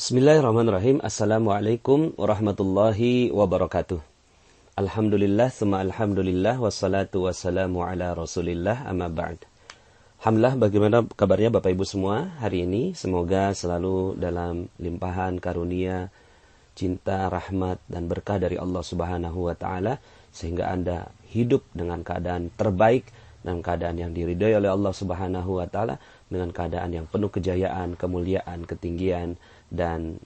Bismillahirrahmanirrahim. Assalamualaikum warahmatullahi wabarakatuh. Alhamdulillah, summa alhamdulillah, wassalatu wassalamu ala rasulillah, amma ba'd. Alhamdulillah, bagaimana kabarnya Bapak Ibu semua hari ini? Semoga selalu dalam limpahan karunia, cinta, rahmat, dan berkah dari Allah Subhanahu wa Ta'ala, sehingga Anda hidup dengan keadaan terbaik, dengan keadaan yang diridhai oleh Allah Subhanahu wa Ta'ala, dengan keadaan yang penuh kejayaan, kemuliaan, ketinggian, dan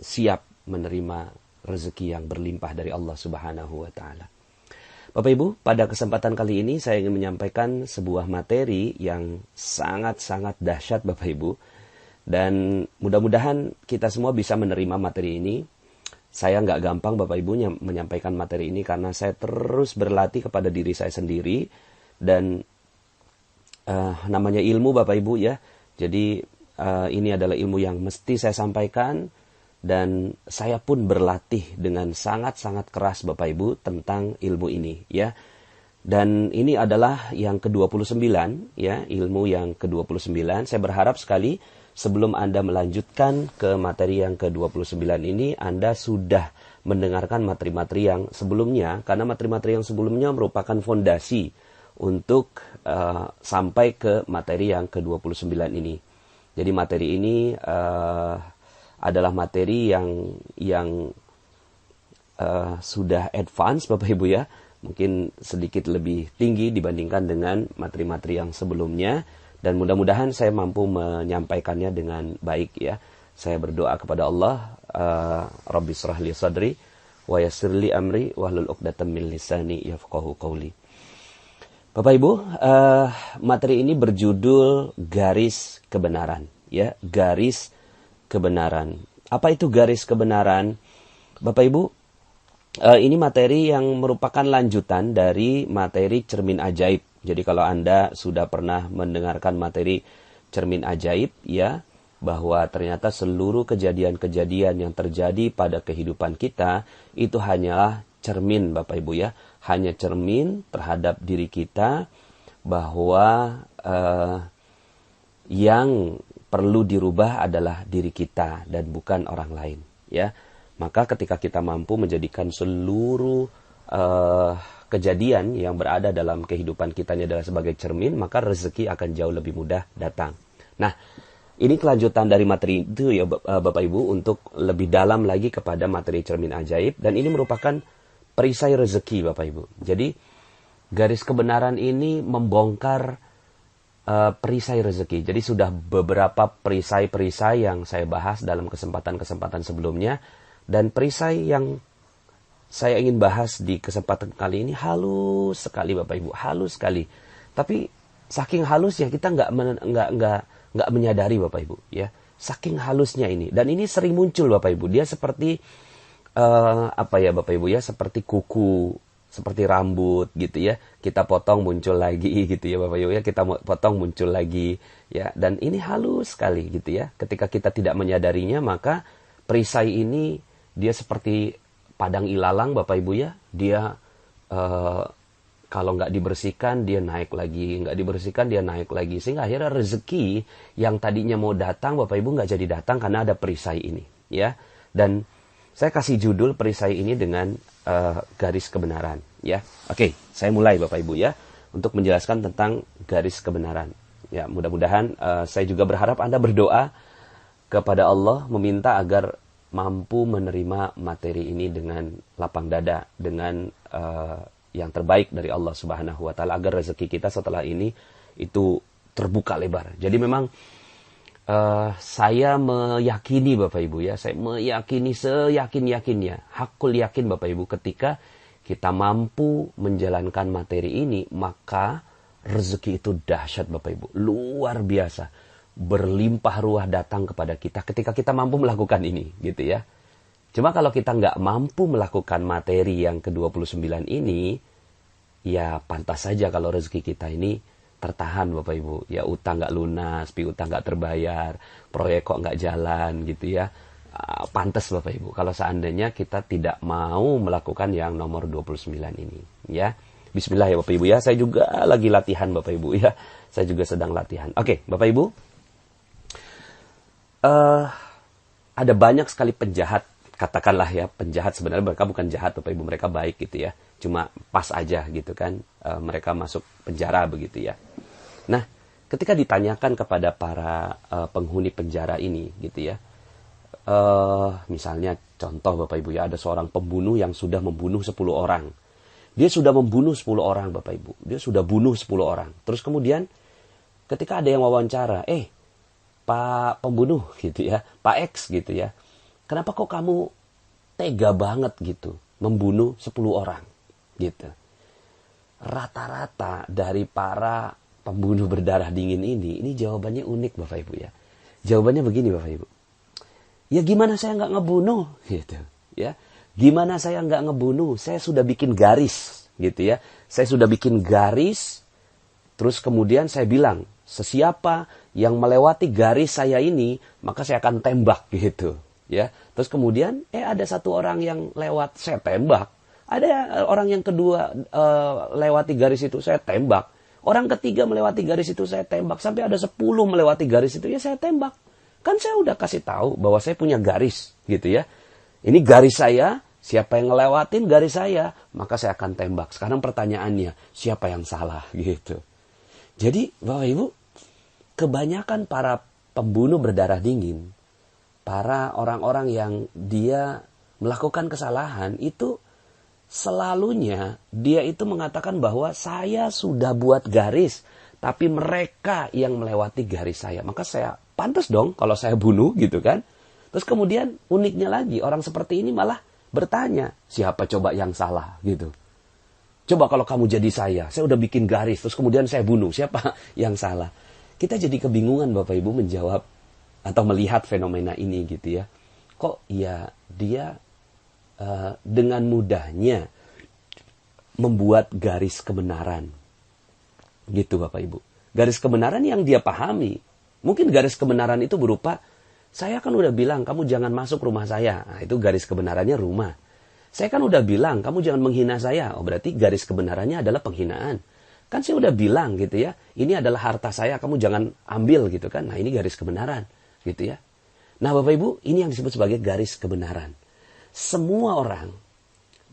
siap menerima rezeki yang berlimpah dari Allah Subhanahu wa Ta'ala. Bapak Ibu, pada kesempatan kali ini saya ingin menyampaikan sebuah materi yang sangat-sangat dahsyat Bapak Ibu, dan mudah-mudahan kita semua bisa menerima materi ini. Saya nggak gampang Bapak Ibu menyampaikan materi ini karena saya terus berlatih kepada diri saya sendiri, dan namanya ilmu Bapak Ibu ya. Jadi ini adalah ilmu yang mesti saya sampaikan, dan saya pun berlatih dengan sangat-sangat keras Bapak Ibu tentang ilmu ini ya. Dan ini adalah yang ke-29 ya, ilmu yang ke-29. Saya berharap sekali sebelum Anda melanjutkan ke materi yang ke-29 ini, Anda sudah mendengarkan materi-materi yang sebelumnya, karena materi-materi yang sebelumnya merupakan fondasi untuk sampai ke materi yang ke-29 ini. Jadi materi ini adalah materi yang sudah advance Bapak Ibu ya. Mungkin sedikit lebih tinggi dibandingkan dengan materi-materi yang sebelumnya. Dan mudah-mudahan saya mampu menyampaikannya dengan baik ya. Saya berdoa kepada Allah, Rabbi shrah li sadri wa yassir li amri wahlul 'uqdatam min lisani yafqahu qawli. Bapak Ibu, materi ini berjudul garis kebenaran, ya, garis kebenaran. Apa itu garis kebenaran? Bapak Ibu, ini materi yang merupakan lanjutan dari materi cermin ajaib. Jadi kalau Anda sudah pernah mendengarkan materi cermin ajaib, ya, bahwa ternyata seluruh kejadian-kejadian yang terjadi pada kehidupan kita itu hanyalah cermin Bapak Ibu ya. Hanya cermin terhadap diri kita, bahwa yang perlu dirubah adalah diri kita dan bukan orang lain ya. Maka ketika kita mampu menjadikan seluruh kejadian yang berada dalam kehidupan kita ini adalah sebagai cermin, maka rezeki akan jauh lebih mudah datang. Nah, ini kelanjutan dari materi itu ya Bapak Ibu, untuk lebih dalam lagi kepada materi cermin ajaib, dan ini merupakan perisai rezeki Bapak Ibu. Jadi garis kebenaran ini membongkar perisai rezeki. Jadi sudah beberapa perisai-perisai yang saya bahas dalam kesempatan-kesempatan sebelumnya, dan perisai yang saya ingin bahas di kesempatan kali ini halus sekali Bapak Ibu, halus sekali. Tapi saking halusnya kita nggak menyadari Bapak Ibu ya. Saking halusnya ini, dan ini sering muncul Bapak Ibu. Dia seperti apa ya Bapak Ibu ya, seperti kuku, seperti rambut gitu ya. Kita potong muncul lagi gitu ya Bapak Ibu ya, kita potong muncul lagi ya. Dan ini halus sekali gitu ya. Ketika kita tidak menyadarinya, maka perisai ini dia seperti padang ilalang Bapak Ibu ya. Dia kalau nggak dibersihkan dia naik lagi, nggak dibersihkan dia naik lagi, sehingga akhirnya rezeki yang tadinya mau datang Bapak Ibu nggak jadi datang karena ada perisai ini ya. Dan saya kasih judul perisai ini dengan garis kebenaran ya. Oke, saya mulai Bapak Ibu ya, untuk menjelaskan tentang garis kebenaran. Ya, mudah-mudahan saya juga berharap Anda berdoa kepada Allah, meminta agar mampu menerima materi ini dengan lapang dada, dengan yang terbaik dari Allah Subhanahu wa Ta'ala, agar rezeki kita setelah ini itu terbuka lebar. Jadi memang saya meyakini Bapak Ibu ya, saya meyakini seyakin-yakinnya, hakul yakin Bapak Ibu, ketika kita mampu menjalankan materi ini, maka rezeki itu dahsyat Bapak Ibu, luar biasa, berlimpah ruah datang kepada kita ketika kita mampu melakukan ini gitu ya. Cuma kalau kita nggak mampu melakukan materi yang ke-29 ini, ya pantas saja kalau rezeki kita ini tertahan Bapak Ibu ya. Utang nggak lunas, piutang nggak terbayar, proyek kok nggak jalan gitu ya. Pantas Bapak Ibu kalau seandainya kita tidak mau melakukan yang nomor 29 ini ya. Bismillah ya Bapak Ibu ya. Saya juga lagi latihan Bapak Ibu ya. Saya juga sedang latihan. Oke Bapak Ibu, ada banyak sekali penjahat, katakanlah ya, penjahat sebenarnya mereka bukan jahat Bapak Ibu, mereka baik gitu ya. Cuma pas aja gitu kan, mereka masuk penjara begitu ya. Nah, ketika ditanyakan kepada para penghuni penjara ini gitu ya, misalnya contoh Bapak Ibu ya, ada seorang pembunuh yang sudah membunuh 10 orang. Dia sudah membunuh 10 orang Bapak Ibu. Dia sudah bunuh 10 orang. Terus kemudian ketika ada yang wawancara, Pak pembunuh gitu ya, Pak X gitu ya, kenapa kok kamu tega banget gitu membunuh 10 orang gitu. Rata-rata dari para pembunuh berdarah dingin ini jawabannya unik Bapak Ibu ya. Jawabannya begini Bapak Ibu. Ya gimana saya nggak ngebunuh gitu ya. Gimana saya nggak ngebunuh? Saya sudah bikin garis gitu ya. Saya sudah bikin garis. Terus kemudian saya bilang, sesiapa yang melewati garis saya ini, maka saya akan tembak gitu ya. Terus kemudian ada satu orang yang lewat, saya tembak. Ada orang yang kedua lewati garis itu, saya tembak. Orang ketiga melewati garis itu, saya tembak. Sampai ada 10 melewati garis itu, ya saya tembak. Kan saya udah kasih tahu bahwa saya punya garis gitu ya. Ini garis saya, siapa yang ngelewatin garis saya, maka saya akan tembak. Sekarang pertanyaannya, siapa yang salah gitu. Jadi Bapak Ibu, kebanyakan para pembunuh berdarah dingin, para orang-orang yang dia melakukan kesalahan itu selalunya dia itu mengatakan bahwa saya sudah buat garis, tapi mereka yang melewati garis saya. Maka saya pantas dong kalau saya bunuh gitu kan. Terus kemudian uniknya lagi, orang seperti ini malah bertanya, siapa coba yang salah gitu. Coba kalau kamu jadi saya udah bikin garis, terus kemudian saya bunuh, siapa yang salah? Kita jadi kebingungan Bapak Ibu menjawab atau melihat fenomena ini gitu ya. Kok ya dia dengan mudahnya membuat garis kebenaran gitu Bapak Ibu. Garis kebenaran yang dia pahami. Mungkin garis kebenaran itu berupa, saya kan udah bilang kamu jangan masuk rumah saya. Nah, itu garis kebenarannya rumah. Saya kan udah bilang kamu jangan menghina saya. Oh berarti garis kebenarannya adalah penghinaan. Kan saya udah bilang gitu ya, ini adalah harta saya, kamu jangan ambil gitu kan. Nah ini garis kebenaran gitu ya. Nah Bapak Ibu, ini yang disebut sebagai garis kebenaran. Semua orang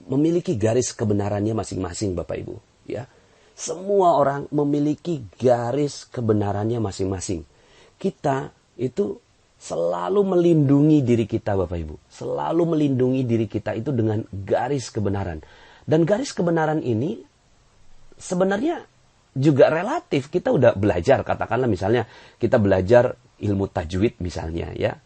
memiliki garis kebenarannya masing-masing Bapak Ibu. Ya. Semua orang memiliki garis kebenarannya masing-masing. Kita itu selalu melindungi diri kita Bapak Ibu. Selalu melindungi diri kita itu dengan garis kebenaran. Dan garis kebenaran ini sebenarnya juga relatif. Kita udah belajar, katakanlah misalnya kita belajar ilmu tajwid misalnya ya.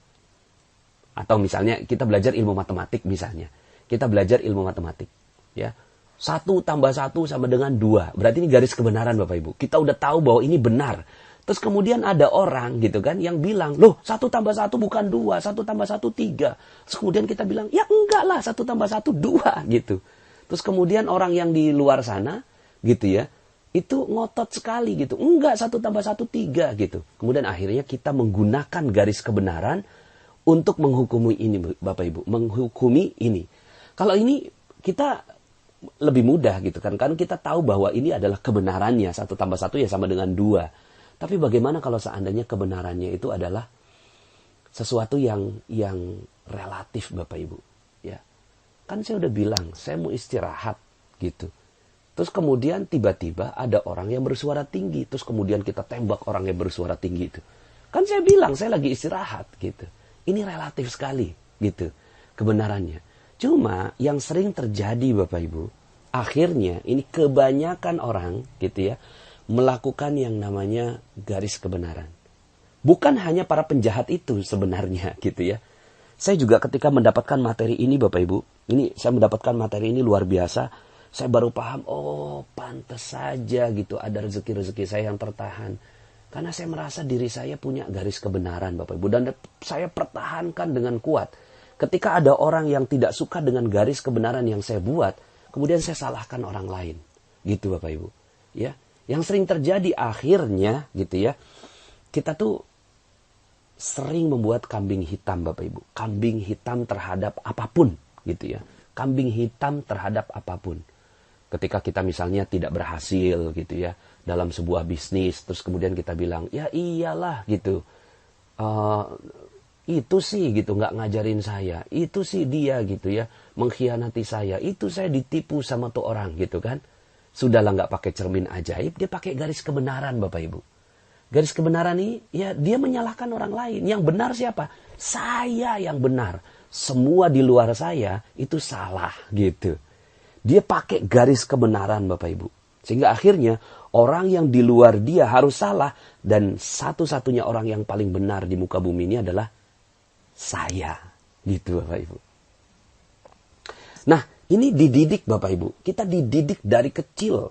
Atau misalnya kita belajar ilmu matematik misalnya. Kita belajar ilmu matematik ya. 1 tambah 1 sama dengan 2. Berarti ini garis kebenaran Bapak Ibu. Kita udah tahu bahwa ini benar. Terus kemudian ada orang gitu kan yang bilang, loh 1 tambah 1 bukan 2, 1 tambah 1 3. Terus kemudian kita bilang, ya enggak lah 1 tambah 1 2 gitu. Terus kemudian orang yang di luar sana gitu ya, itu ngotot sekali gitu. Enggak 1 tambah 1 3 gitu. Kemudian akhirnya kita menggunakan garis kebenaran untuk menghukumi ini Bapak Ibu. Menghukumi ini. Kalau ini kita lebih mudah gitu kan. Kan kita tahu bahwa ini adalah kebenarannya. 1 tambah 1 ya sama dengan 2. Tapi bagaimana kalau seandainya kebenarannya itu adalah sesuatu yang relatif Bapak Ibu. Ya. Kan saya udah bilang, saya mau istirahat gitu. Terus kemudian tiba-tiba ada orang yang bersuara tinggi. Terus kemudian kita tembak orang yang bersuara tinggi itu. Kan saya bilang, saya lagi istirahat gitu. Ini relatif sekali gitu kebenarannya. Cuma yang sering terjadi Bapak Ibu, akhirnya ini kebanyakan orang gitu ya, melakukan yang namanya garis kebenaran. Bukan hanya para penjahat itu sebenarnya gitu ya. Saya juga ketika mendapatkan materi ini Bapak Ibu, ini saya mendapatkan materi ini luar biasa. Saya baru paham, oh pantas saja gitu ada rezeki-rezeki saya yang tertahan. Karena saya merasa diri saya punya garis kebenaran Bapak Ibu. Dan saya pertahankan dengan kuat. Ketika ada orang yang tidak suka dengan garis kebenaran yang saya buat, kemudian saya salahkan orang lain. Gitu Bapak Ibu. Ya. Yang sering terjadi akhirnya gitu ya, kita tuh sering membuat kambing hitam Bapak Ibu. Kambing hitam terhadap apapun gitu ya. Kambing hitam terhadap apapun. Ketika kita misalnya tidak berhasil gitu ya dalam sebuah bisnis, terus kemudian kita bilang, ya iyalah gitu. itu sih gitu nggak ngajarin saya, itu sih dia gitu ya mengkhianati saya, itu saya ditipu sama tuh orang gitu kan. Sudahlah nggak pakai cermin ajaib, dia pakai garis kebenaran Bapak Ibu. Garis kebenaran ini ya dia menyalahkan orang lain. Yang benar siapa? Saya yang benar. Semua di luar saya itu salah gitu. Dia pakai garis kebenaran Bapak Ibu. Sehingga akhirnya orang yang di luar dia harus salah. Dan satu-satunya orang yang paling benar di muka bumi ini adalah saya. Gitu Bapak Ibu. Nah ini dididik Bapak Ibu. Kita dididik dari kecil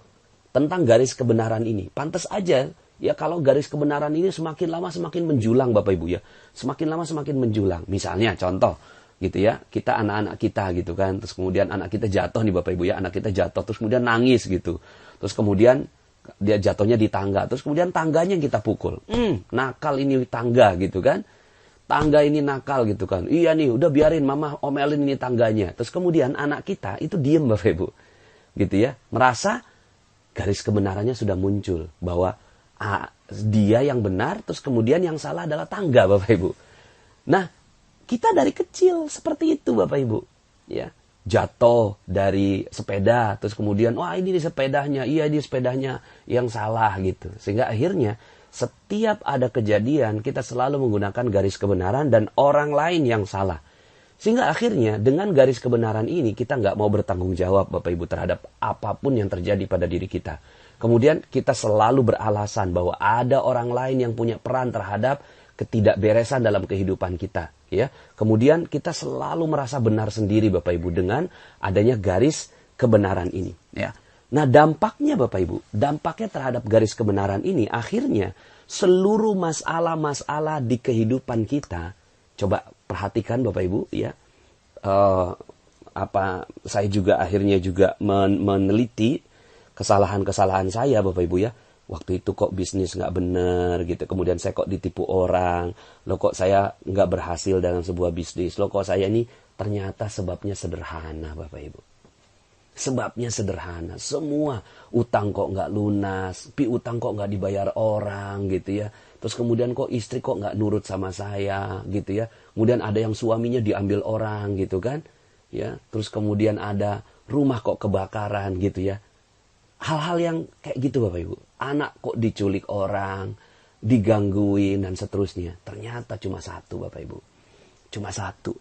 tentang garis kebenaran ini. Pantas aja ya kalau garis kebenaran ini semakin lama semakin menjulang Bapak Ibu ya. Semakin lama semakin menjulang. Misalnya contoh gitu ya. Kita anak-anak kita gitu kan. Terus kemudian anak kita jatuh nih Bapak Ibu ya. Anak kita jatuh terus kemudian nangis gitu. Terus kemudian dia jatuhnya di tangga. Terus kemudian tangganya yang kita pukul. Nakal ini tangga gitu kan. Tangga ini nakal gitu kan. Iya nih udah biarin mama omelin ini tangganya. Terus kemudian anak kita itu diem Bapak Ibu. Gitu ya. Merasa garis kebenarannya sudah muncul. Bahwa dia yang benar. Terus kemudian yang salah adalah tangga Bapak Ibu. Nah kita dari kecil seperti itu Bapak Ibu. Ya. Jatuh dari sepeda. Terus kemudian wah ini sepedanya. Iya ini sepedanya yang salah gitu. Sehingga akhirnya setiap ada kejadian, kita selalu menggunakan garis kebenaran dan orang lain yang salah. Sehingga akhirnya dengan garis kebenaran ini, kita nggak mau bertanggung jawab Bapak Ibu terhadap apapun yang terjadi pada diri kita. Kemudian kita selalu beralasan bahwa ada orang lain yang punya peran terhadap ketidakberesan dalam kehidupan kita. Ya. Kemudian kita selalu merasa benar sendiri Bapak Ibu dengan adanya garis kebenaran ini. Ya. Nah dampaknya Bapak Ibu, dampaknya terhadap garis kebenaran ini akhirnya seluruh masalah-masalah di kehidupan kita, coba perhatikan Bapak Ibu ya, saya juga akhirnya juga meneliti kesalahan-kesalahan saya Bapak Ibu ya. Waktu itu kok bisnis nggak bener gitu, kemudian saya kok ditipu orang, loh kok saya nggak berhasil dalam sebuah bisnis, loh kok saya ini ternyata sebabnya sederhana Bapak Ibu. Sebabnya sederhana, semua utang kok nggak lunas, piutang kok nggak dibayar orang gitu ya. Terus kemudian kok istri kok nggak nurut sama saya gitu ya. Kemudian ada yang suaminya diambil orang gitu kan, ya. Terus kemudian ada rumah kok kebakaran gitu ya. Hal-hal yang kayak gitu Bapak Ibu. Anak kok diculik orang, digangguin dan seterusnya. Ternyata cuma satu Bapak Ibu, cuma satu.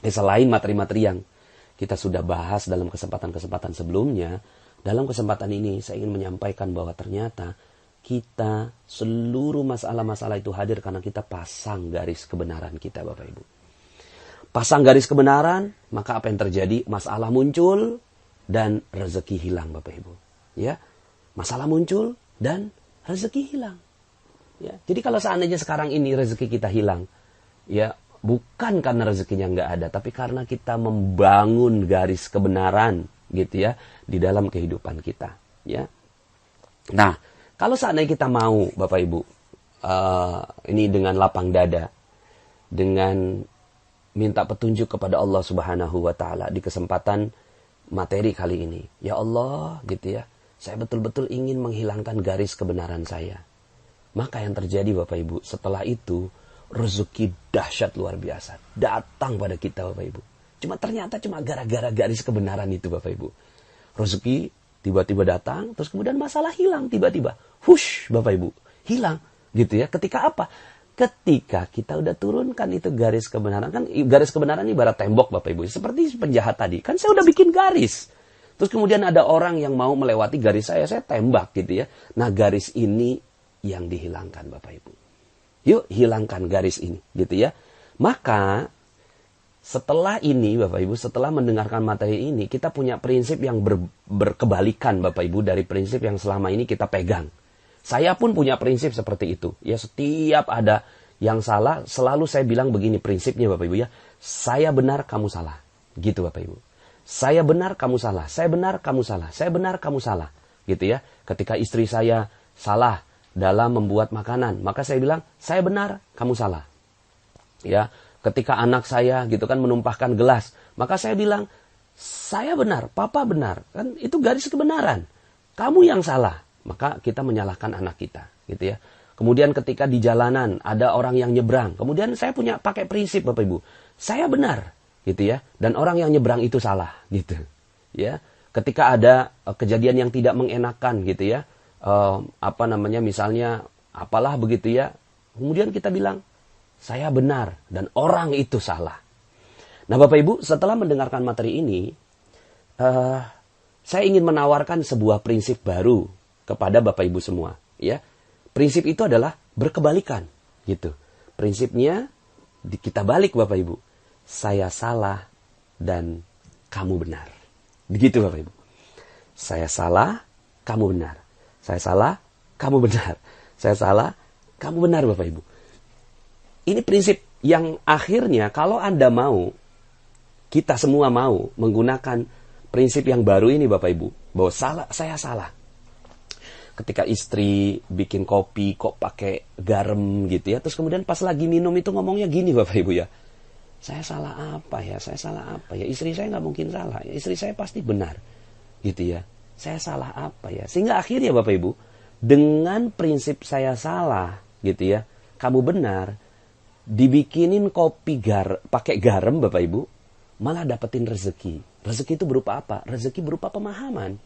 Selain materi-materi yang kita sudah bahas dalam kesempatan-kesempatan sebelumnya, dalam kesempatan ini saya ingin menyampaikan bahwa ternyata kita seluruh masalah-masalah itu hadir karena kita pasang garis kebenaran kita Bapak Ibu. Pasang garis kebenaran, maka apa yang terjadi? Masalah muncul dan rezeki hilang Bapak Ibu. Ya, masalah muncul dan rezeki hilang. Ya, jadi kalau seandainya sekarang ini rezeki kita hilang, ya bukan karena rezekinya nggak ada, tapi karena kita membangun garis kebenaran gitu ya di dalam kehidupan kita. Ya. Nah, kalau seandainya kita mau Bapak Ibu, ini dengan lapang dada, dengan minta petunjuk kepada Allah Subhanahu Wa Taala di kesempatan materi kali ini, ya Allah gitu ya, saya betul-betul ingin menghilangkan garis kebenaran saya. Maka yang terjadi Bapak Ibu, setelah itu rezeki dahsyat luar biasa datang pada kita Bapak Ibu. Ternyata cuma gara-gara garis kebenaran itu Bapak Ibu. Rezeki tiba-tiba datang, terus kemudian masalah hilang tiba-tiba. Hush Bapak Ibu, hilang gitu ya. Ketika apa? Ketika kita udah turunkan itu garis kebenaran. Kan garis kebenaran ini ibarat tembok Bapak Ibu. Seperti penjahat tadi, kan saya udah bikin garis. Terus kemudian ada orang yang mau melewati garis saya tembak gitu ya. Nah garis ini yang dihilangkan Bapak Ibu. Yuk hilangkan garis ini gitu ya. Maka setelah ini Bapak Ibu, setelah mendengarkan materi ini, kita punya prinsip yang berkebalikan Bapak Ibu dari prinsip yang selama ini kita pegang. Saya pun punya prinsip seperti itu. Ya setiap ada yang salah, selalu saya bilang begini prinsipnya Bapak Ibu ya. Saya benar, kamu salah. Gitu Bapak Ibu. Saya benar, kamu salah. Saya benar, kamu salah. Saya benar, kamu salah. Gitu ya. Ketika istri saya salah dalam membuat makanan, maka saya bilang, saya benar, kamu salah. Ya, ketika anak saya gitu kan menumpahkan gelas, maka saya bilang, saya benar, papa benar. Kan itu garis kebenaran. Kamu yang salah. Maka kita menyalahkan anak kita, gitu ya. Kemudian ketika di jalanan ada orang yang nyebrang. Kemudian saya pakai prinsip Bapak Ibu. Saya benar gitu ya. Dan orang yang nyebrang itu salah gitu. Ya. Ketika ada kejadian yang tidak mengenakan gitu ya. Misalnya apalah begitu ya. Kemudian kita bilang saya benar dan orang itu salah. Nah Bapak Ibu, setelah mendengarkan materi ini, saya ingin menawarkan sebuah prinsip baru kepada Bapak Ibu semua. Ya, prinsip itu adalah berkebalikan, gitu. Prinsipnya kita balik Bapak Ibu. Saya salah dan kamu benar. Begitu Bapak Ibu. Saya salah, kamu benar. Saya salah, kamu benar. Saya salah, kamu benar Bapak Ibu. Ini prinsip yang akhirnya kalau Anda mau, kita semua mau menggunakan prinsip yang baru ini Bapak Ibu. Bahwa saya salah. Ketika istri bikin kopi kok pakai garam gitu ya. Terus kemudian pas lagi minum itu ngomongnya gini Bapak Ibu ya. Saya salah apa ya? Saya salah apa ya? Istri saya nggak mungkin salah. Istri saya pasti benar. Gitu ya. Saya salah apa ya? Sehingga akhirnya Bapak Ibu, dengan prinsip saya salah gitu ya. Kamu benar. Dibikinin kopi pakai garam Bapak Ibu, malah dapetin rezeki. Rezeki itu berupa apa? Rezeki berupa pemahaman.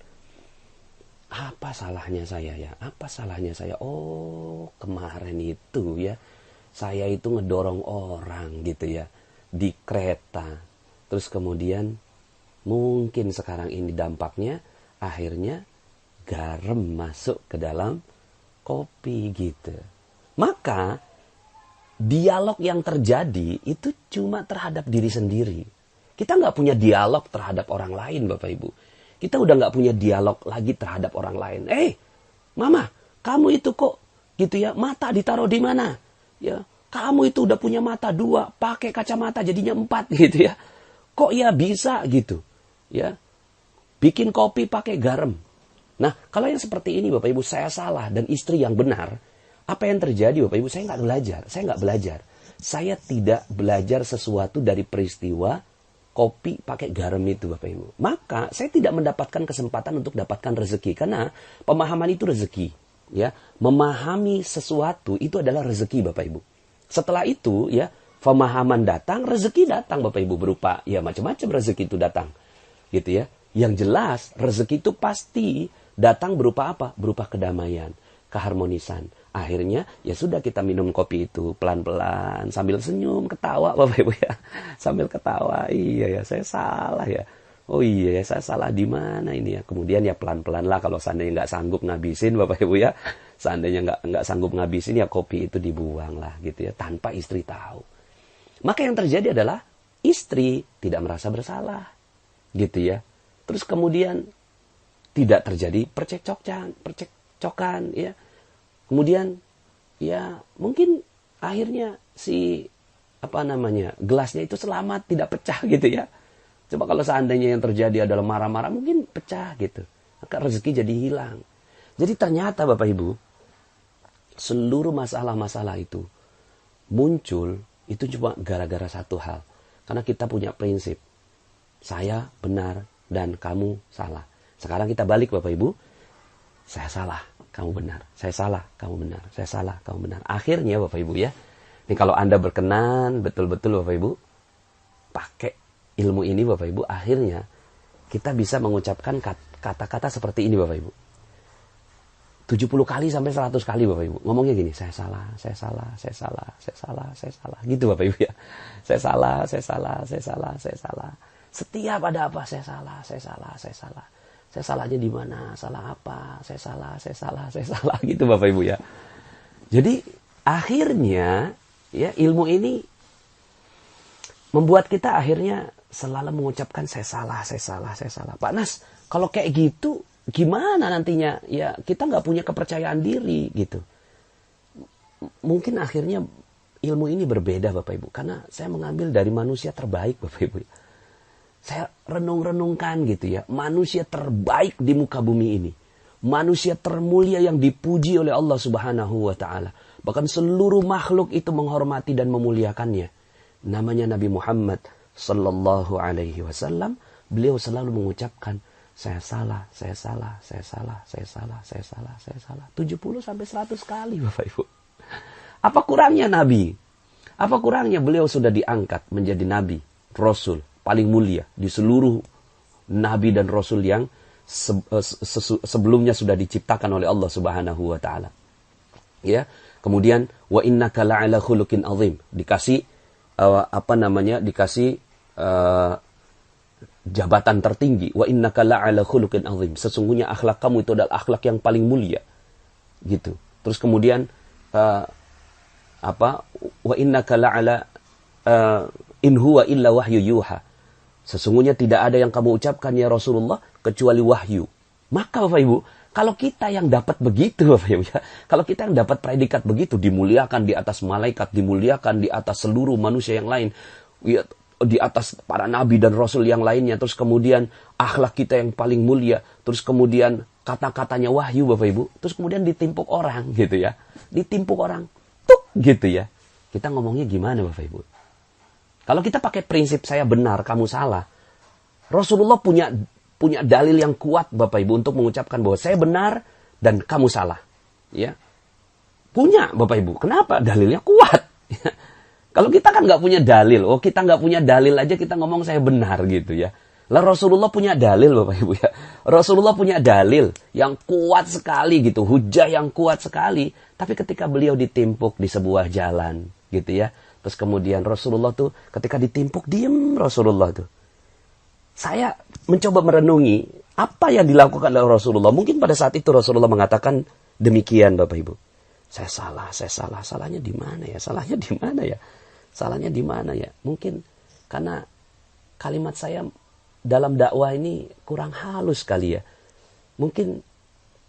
Apa salahnya saya ya? Apa salahnya saya? Oh, kemarin itu ya, saya itu ngedorong orang gitu ya, di kereta. Terus kemudian, mungkin sekarang ini dampaknya, akhirnya garam masuk ke dalam kopi gitu. Maka, dialog yang terjadi itu cuma terhadap diri sendiri. Kita nggak punya dialog terhadap orang lain Bapak Ibu. Kita udah nggak punya dialog lagi terhadap orang lain. Mama, kamu itu kok gitu ya, mata ditaruh di mana? Ya, kamu itu udah punya mata 2, pakai kacamata jadinya 4 gitu ya. Kok ya bisa gitu? Ya, bikin kopi pakai garam. Nah, kalau yang seperti ini Bapak Ibu, saya salah dan istri yang benar. Apa yang terjadi Bapak Ibu? Saya nggak belajar. Saya tidak belajar sesuatu dari peristiwa kopi pakai garam itu Bapak Ibu. Maka saya tidak mendapatkan kesempatan untuk dapatkan rezeki. Karena pemahaman itu rezeki. Ya, memahami sesuatu itu adalah rezeki Bapak Ibu. Setelah itu ya, pemahaman datang, rezeki datang Bapak Ibu. Berupa ya macam-macam rezeki itu datang. Gitu ya. Yang jelas rezeki itu pasti datang berupa apa? Berupa kedamaian, keharmonisan. Akhirnya ya sudah kita minum kopi itu pelan-pelan sambil senyum, ketawa Bapak Ibu ya. Sambil ketawa, iya ya saya salah ya. Oh iya ya saya salah di mana ini ya. Kemudian ya pelan-pelan lah kalau seandainya nggak sanggup ngabisin Bapak Ibu ya. Seandainya nggak sanggup ngabisin ya kopi itu dibuang lah gitu ya. Tanpa istri tahu. Maka yang terjadi adalah istri tidak merasa bersalah gitu ya. Terus kemudian tidak terjadi percekcokan ya. Kemudian ya mungkin akhirnya gelasnya itu selamat tidak pecah gitu ya. Coba kalau seandainya yang terjadi adalah marah-marah mungkin pecah gitu. Maka rezeki jadi hilang. Jadi ternyata Bapak Ibu, seluruh masalah-masalah itu muncul itu cuma gara-gara satu hal. Karena kita punya prinsip. Saya benar dan kamu salah. Sekarang kita balik Bapak Ibu. Saya salah, kamu benar. Saya salah, kamu benar. Saya salah, kamu benar. Akhirnya Bapak Ibu ya. Ini kalau Anda berkenan betul-betul Bapak Ibu, pakai ilmu ini Bapak Ibu, akhirnya kita bisa mengucapkan kata-kata seperti ini Bapak Ibu. 70 kali sampai 100 kali Bapak Ibu. Ngomongnya gini, saya salah, saya salah, saya salah, saya salah, saya salah. Gitu Bapak Ibu ya. Saya salah, saya salah, saya salah, saya salah. Setiap ada apa, saya salah, saya salah, saya salah. Saya salahnya di mana? Salah apa? Saya salah, saya salah, saya salah. Gitu Bapak Ibu ya. Jadi akhirnya ya ilmu ini membuat kita akhirnya selalu mengucapkan saya salah, saya salah, saya salah. Pak Nas, kalau kayak gitu gimana nantinya? Ya kita nggak punya kepercayaan diri gitu. Mungkin akhirnya ilmu ini berbeda Bapak Ibu. Karena saya mengambil dari manusia terbaik Bapak Ibu. Saya renung-renungkan gitu ya. Manusia terbaik di muka bumi ini. Manusia termulia yang dipuji oleh Allah Subhanahu wa ta'ala. Bahkan seluruh makhluk itu menghormati dan memuliakannya. Namanya Nabi Muhammad sallallahu alaihi wasallam. Beliau selalu mengucapkan, saya salah, saya salah, saya salah, saya salah, saya salah, saya salah. 70 sampai 100 kali Bapak Ibu. Apa kurangnya Nabi? Apa kurangnya beliau sudah diangkat menjadi Nabi, Rasul, paling mulia di seluruh Nabi dan Rasul yang sebelumnya sudah diciptakan oleh Allah Subhanahu wa Ta'ala. Ya, kemudian wa innaka la'ala khuluqin azim, dikasih dikasih jabatan tertinggi. Wa innaka la'ala khuluqin azim, sesungguhnya akhlak kamu itu adalah akhlak yang paling mulia. Gitu. Terus kemudian wa innaka la'ala in huwa illa wahyu yuha, sesungguhnya tidak ada yang kamu ucapkan ya Rasulullah kecuali wahyu. Maka Bapak Ibu, kalau kita yang dapat begitu Bapak Ibu ya, kalau kita yang dapat predikat begitu, dimuliakan di atas malaikat, dimuliakan di atas seluruh manusia yang lain, ya, di atas para nabi dan rasul yang lainnya, terus kemudian akhlak kita yang paling mulia, terus kemudian kata-katanya wahyu Bapak Ibu, terus kemudian ditimpuk orang gitu ya. Ditimpuk orang. Tuk gitu ya. Kita ngomongnya gimana Bapak Ibu? Kalau kita pakai prinsip saya benar, kamu salah. Rasulullah punya dalil yang kuat Bapak Ibu untuk mengucapkan bahwa saya benar dan kamu salah. Ya. Punya Bapak Ibu. Kenapa? Dalilnya kuat. Kalau kita kan nggak punya dalil, kita nggak punya dalil aja kita ngomong saya benar gitu ya. Lah Rasulullah punya dalil Bapak Ibu ya. Rasulullah punya dalil yang kuat sekali gitu, hujah yang kuat sekali. Tapi ketika beliau ditimpuk di sebuah jalan gitu ya. Terus kemudian Rasulullah tuh ketika ditimpuk diem Rasulullah tuh. Saya mencoba merenungi apa yang dilakukan oleh Rasulullah. Mungkin pada saat itu Rasulullah mengatakan demikian Bapak Ibu. Saya salah. Salahnya di mana ya? Salahnya di mana ya? Salahnya di mana ya? Mungkin karena kalimat saya dalam dakwah ini kurang halus kali ya. Mungkin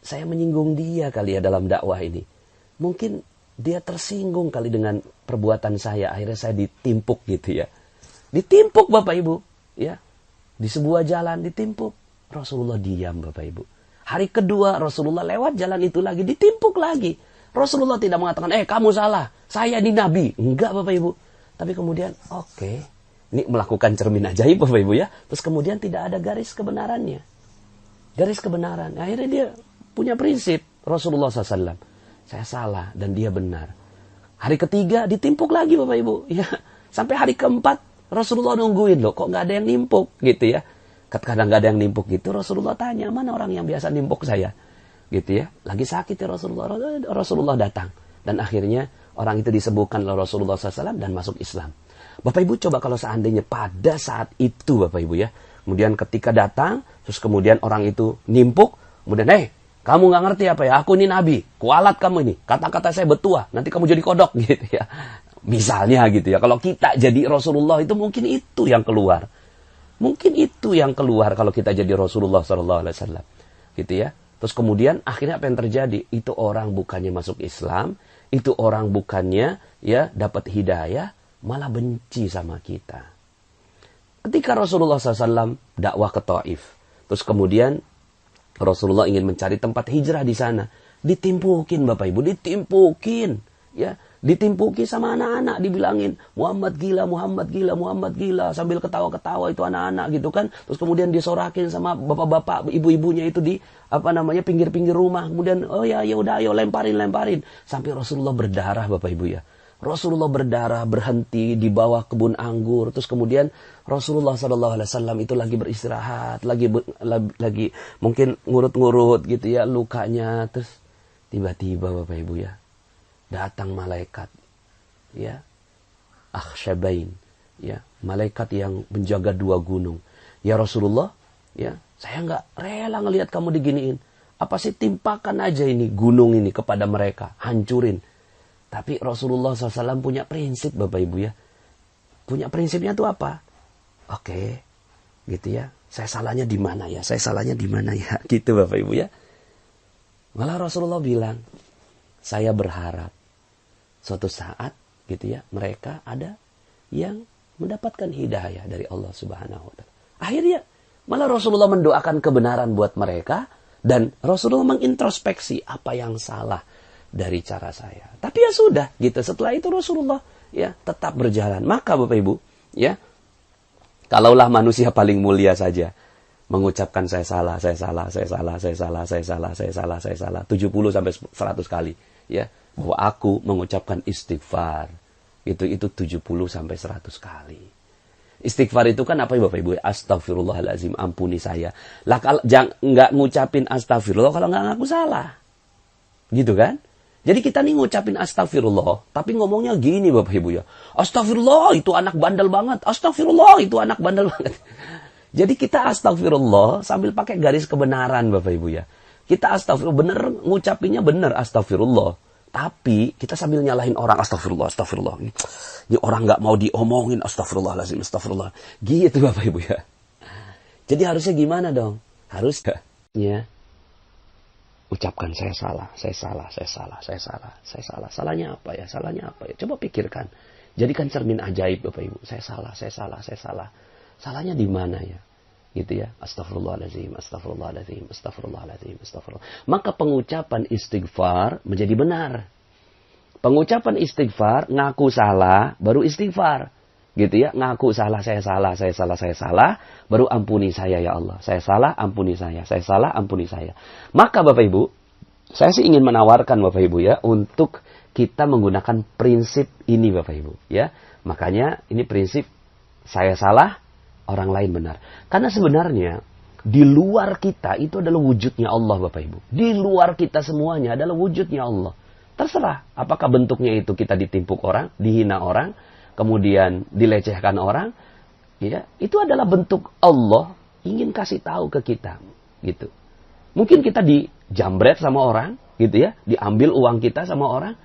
saya menyinggung dia kali ya dalam dakwah ini. Mungkin dia tersinggung kali dengan perbuatan saya. Akhirnya saya ditimpuk gitu ya. Ditimpuk Bapak Ibu. Ya. Di sebuah jalan ditimpuk. Rasulullah diam Bapak Ibu. Hari kedua Rasulullah lewat jalan itu lagi. Ditimpuk lagi. Rasulullah tidak mengatakan, kamu salah. Saya ini Nabi. Enggak Bapak Ibu. Tapi kemudian, ini melakukan cermin ajaib Bapak Ibu ya. Terus kemudian tidak ada garis kebenarannya. Garis kebenaran. Akhirnya dia punya prinsip. Rasulullah SAW. Saya salah dan dia benar. Hari ketiga ditimpuk lagi Bapak Ibu. Ya. Sampai hari keempat Rasulullah nungguin loh. Kok nggak ada yang nimpuk gitu ya. Kadang nggak ada yang nimpuk gitu. Rasulullah tanya, mana orang yang biasa nimpuk saya? Gitu ya. Lagi sakit ya Rasulullah. Rasulullah datang. Dan akhirnya orang itu disembuhkan oleh Rasulullah SAW dan masuk Islam. Bapak Ibu coba kalau seandainya pada saat itu Bapak Ibu ya. Kemudian ketika datang, terus kemudian orang itu nimpuk. Kemudian, kamu nggak ngerti apa ya? Aku ini Nabi. Kualat kamu ini. Kata-kata saya betua. Nanti kamu jadi kodok gitu ya. Misalnya gitu ya. Kalau kita jadi Rasulullah itu mungkin itu yang keluar. Mungkin itu yang keluar kalau kita jadi Rasulullah SAW. Gitu ya. Terus kemudian akhirnya apa yang terjadi? Itu orang bukannya masuk Islam. Itu orang bukannya ya dapat hidayah. Malah benci sama kita. Ketika Rasulullah SAW dakwah ke Taif. Terus kemudian Rasulullah ingin mencari tempat hijrah di sana. Ditimpukin Bapak Ibu. Ditimpukin. Ya, ditimpuki sama anak-anak. Dibilangin, Muhammad gila, Muhammad gila, Muhammad gila. Sambil ketawa-ketawa itu anak-anak gitu kan. Terus kemudian disorakin sama bapak-bapak, ibu-ibunya itu di pinggir-pinggir rumah. Kemudian, ya udah ayo lemparin. Sampai Rasulullah berdarah Bapak Ibu ya. Rasulullah berdarah, berhenti di bawah kebun anggur. Terus kemudian Rasulullah SAW itu lagi beristirahat, lagi mungkin ngurut-ngurut gitu ya lukanya. Terus tiba-tiba Bapak Ibu ya, datang malaikat, ya, Akhsyabain, ya, malaikat yang menjaga dua gunung. Ya Rasulullah, ya, saya nggak rela ngelihat kamu diginiin. Apa sih, timpakan aja ini gunung ini kepada mereka, hancurin. Tapi Rasulullah SAW punya prinsip Bapak Ibu ya. Punya prinsipnya itu apa? Gitu ya. Saya salahnya di mana ya? Gitu Bapak Ibu ya. Malah Rasulullah bilang, saya berharap suatu saat gitu ya, mereka ada yang mendapatkan hidayah dari Allah Subhanahu wa Ta'ala. Akhirnya malah Rasulullah mendoakan kebenaran buat mereka dan Rasulullah mengintrospeksi apa yang salah dari cara saya. Tapi ya sudah gitu. Setelah itu Rasulullah ya tetap berjalan. Maka Bapak Ibu ya, kalaulah manusia paling mulia saja mengucapkan saya salah 70 sampai 100 kali ya. bahwa aku mengucapkan istighfar. Itu 70 sampai 100 kali. Istighfar itu kan apa ya Bapak Ibu? Astagfirullahaladzim, ampuni saya. Lah kalau nggak ngucapin astagfirullah kalau nggak ngaku salah. Gitu kan? Jadi kita nih ngucapin astagfirullah, tapi ngomongnya gini Bapak Ibu ya. Astagfirullah, itu anak bandel banget. Astagfirullah, itu anak bandel banget. Jadi kita astagfirullah sambil pakai garis kebenaran Bapak Ibu ya. Kita astagfirullah, bener ngucapinnya bener astagfirullah. Tapi kita sambil nyalahin orang, astagfirullah, astagfirullah. Ini orang nggak mau diomongin, astagfirullahaladzim, astagfirullah. Gitu Bapak Ibu ya. Jadi harusnya gimana dong? Harusnya ucapkan saya salah. Salahnya apa ya? Coba pikirkan. Jadikan cermin ajaib Bapak Ibu. Saya salah. Salahnya di mana ya? Gitu ya. Astagfirullahaladzim. Maka pengucapan istighfar menjadi benar. Pengucapan istighfar, ngaku salah, baru istighfar. Gitu ya. Ngaku salah, saya salah. Baru ampuni saya ya Allah. Saya salah, ampuni saya. Maka Bapak Ibu, saya sih ingin menawarkan Bapak Ibu ya, untuk kita menggunakan prinsip ini Bapak Ibu. Ya. Makanya ini prinsip saya salah, orang lain benar. Karena sebenarnya di luar kita itu adalah wujudnya Allah Bapak Ibu. Di luar kita semuanya adalah wujudnya Allah. Terserah apakah bentuknya itu kita ditimpuk orang, dihina orang, kemudian dilecehkan orang, ya, itu adalah bentuk Allah ingin kasih tahu ke kita, gitu. Mungkin kita dijambret sama orang, gitu ya, diambil uang kita sama orang,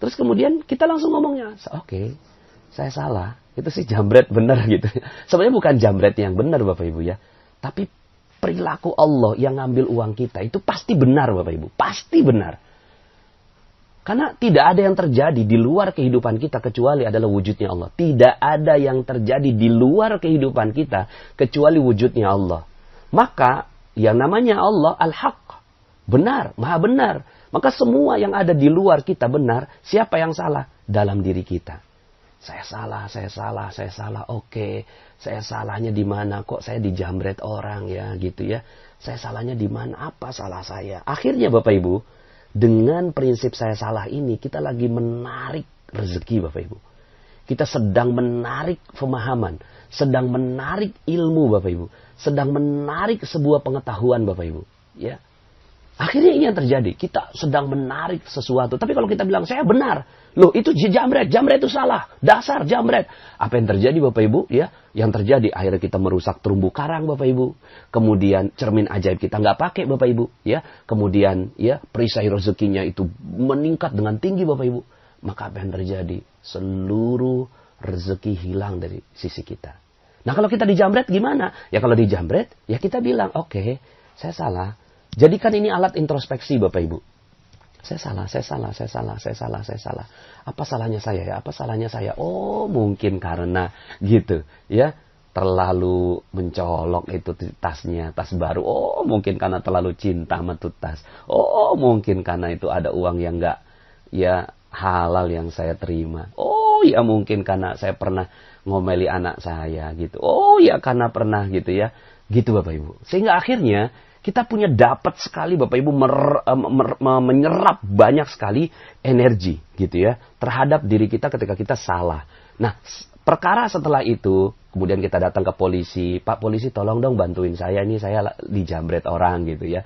terus kemudian kita langsung ngomongnya, oke, saya salah. Itu sih jambret benar gitu. Sebenarnya bukan jambret yang benar Bapak Ibu ya. Tapi perilaku Allah yang ngambil uang kita itu pasti benar Bapak Ibu. Pasti benar. Karena tidak ada yang terjadi di luar kehidupan kita kecuali adalah wujudnya Allah. Tidak ada yang terjadi di luar kehidupan kita kecuali wujudnya Allah. Maka yang namanya Allah Al-Haq. Benar, Maha benar. Maka semua yang ada di luar kita benar. Siapa yang salah? Dalam diri kita. Saya salah. Oke, saya salahnya di mana? Kok saya dijambret orang ya, gitu ya? Saya salahnya di mana? Apa salah saya? Akhirnya Bapak Ibu, dengan prinsip saya salah ini, kita lagi menarik rezeki Bapak Ibu. Kita sedang menarik pemahaman, sedang menarik ilmu Bapak Ibu, sedang menarik sebuah pengetahuan Bapak Ibu. Ya, akhirnya ini yang terjadi. Kita sedang menarik sesuatu. Tapi kalau kita bilang, saya benar. Loh, itu jambret itu salah. Dasar jambret. Apa yang terjadi Bapak Ibu? Ya, yang terjadi akhirnya kita merusak terumbu karang Bapak Ibu. Kemudian cermin ajaib kita nggak pakai Bapak Ibu. Ya, kemudian ya perisai rezekinya itu meningkat dengan tinggi Bapak Ibu. Maka apa yang terjadi? Seluruh rezeki hilang dari sisi kita. Nah, kalau kita dijambret gimana? Ya kalau dijambret, ya kita bilang, oke, saya salah. Jadikan ini alat introspeksi Bapak Ibu. Saya salah. Apa salahnya saya? Oh, mungkin karena gitu, ya. Terlalu mencolok itu tasnya, tas baru. Oh, mungkin karena terlalu cinta sama tuh tas. Oh, mungkin karena itu ada uang yang enggak ya halal yang saya terima. Oh, ya mungkin karena saya pernah ngomeli anak saya gitu. Oh, ya karena pernah gitu ya. Gitu Bapak Ibu. Sehingga akhirnya kita punya dapat sekali Bapak Ibu menyerap banyak sekali energi gitu ya terhadap diri kita ketika kita salah. Nah, perkara setelah itu kemudian kita datang ke polisi, Pak polisi tolong dong bantuin saya, ini saya dijambret orang gitu ya.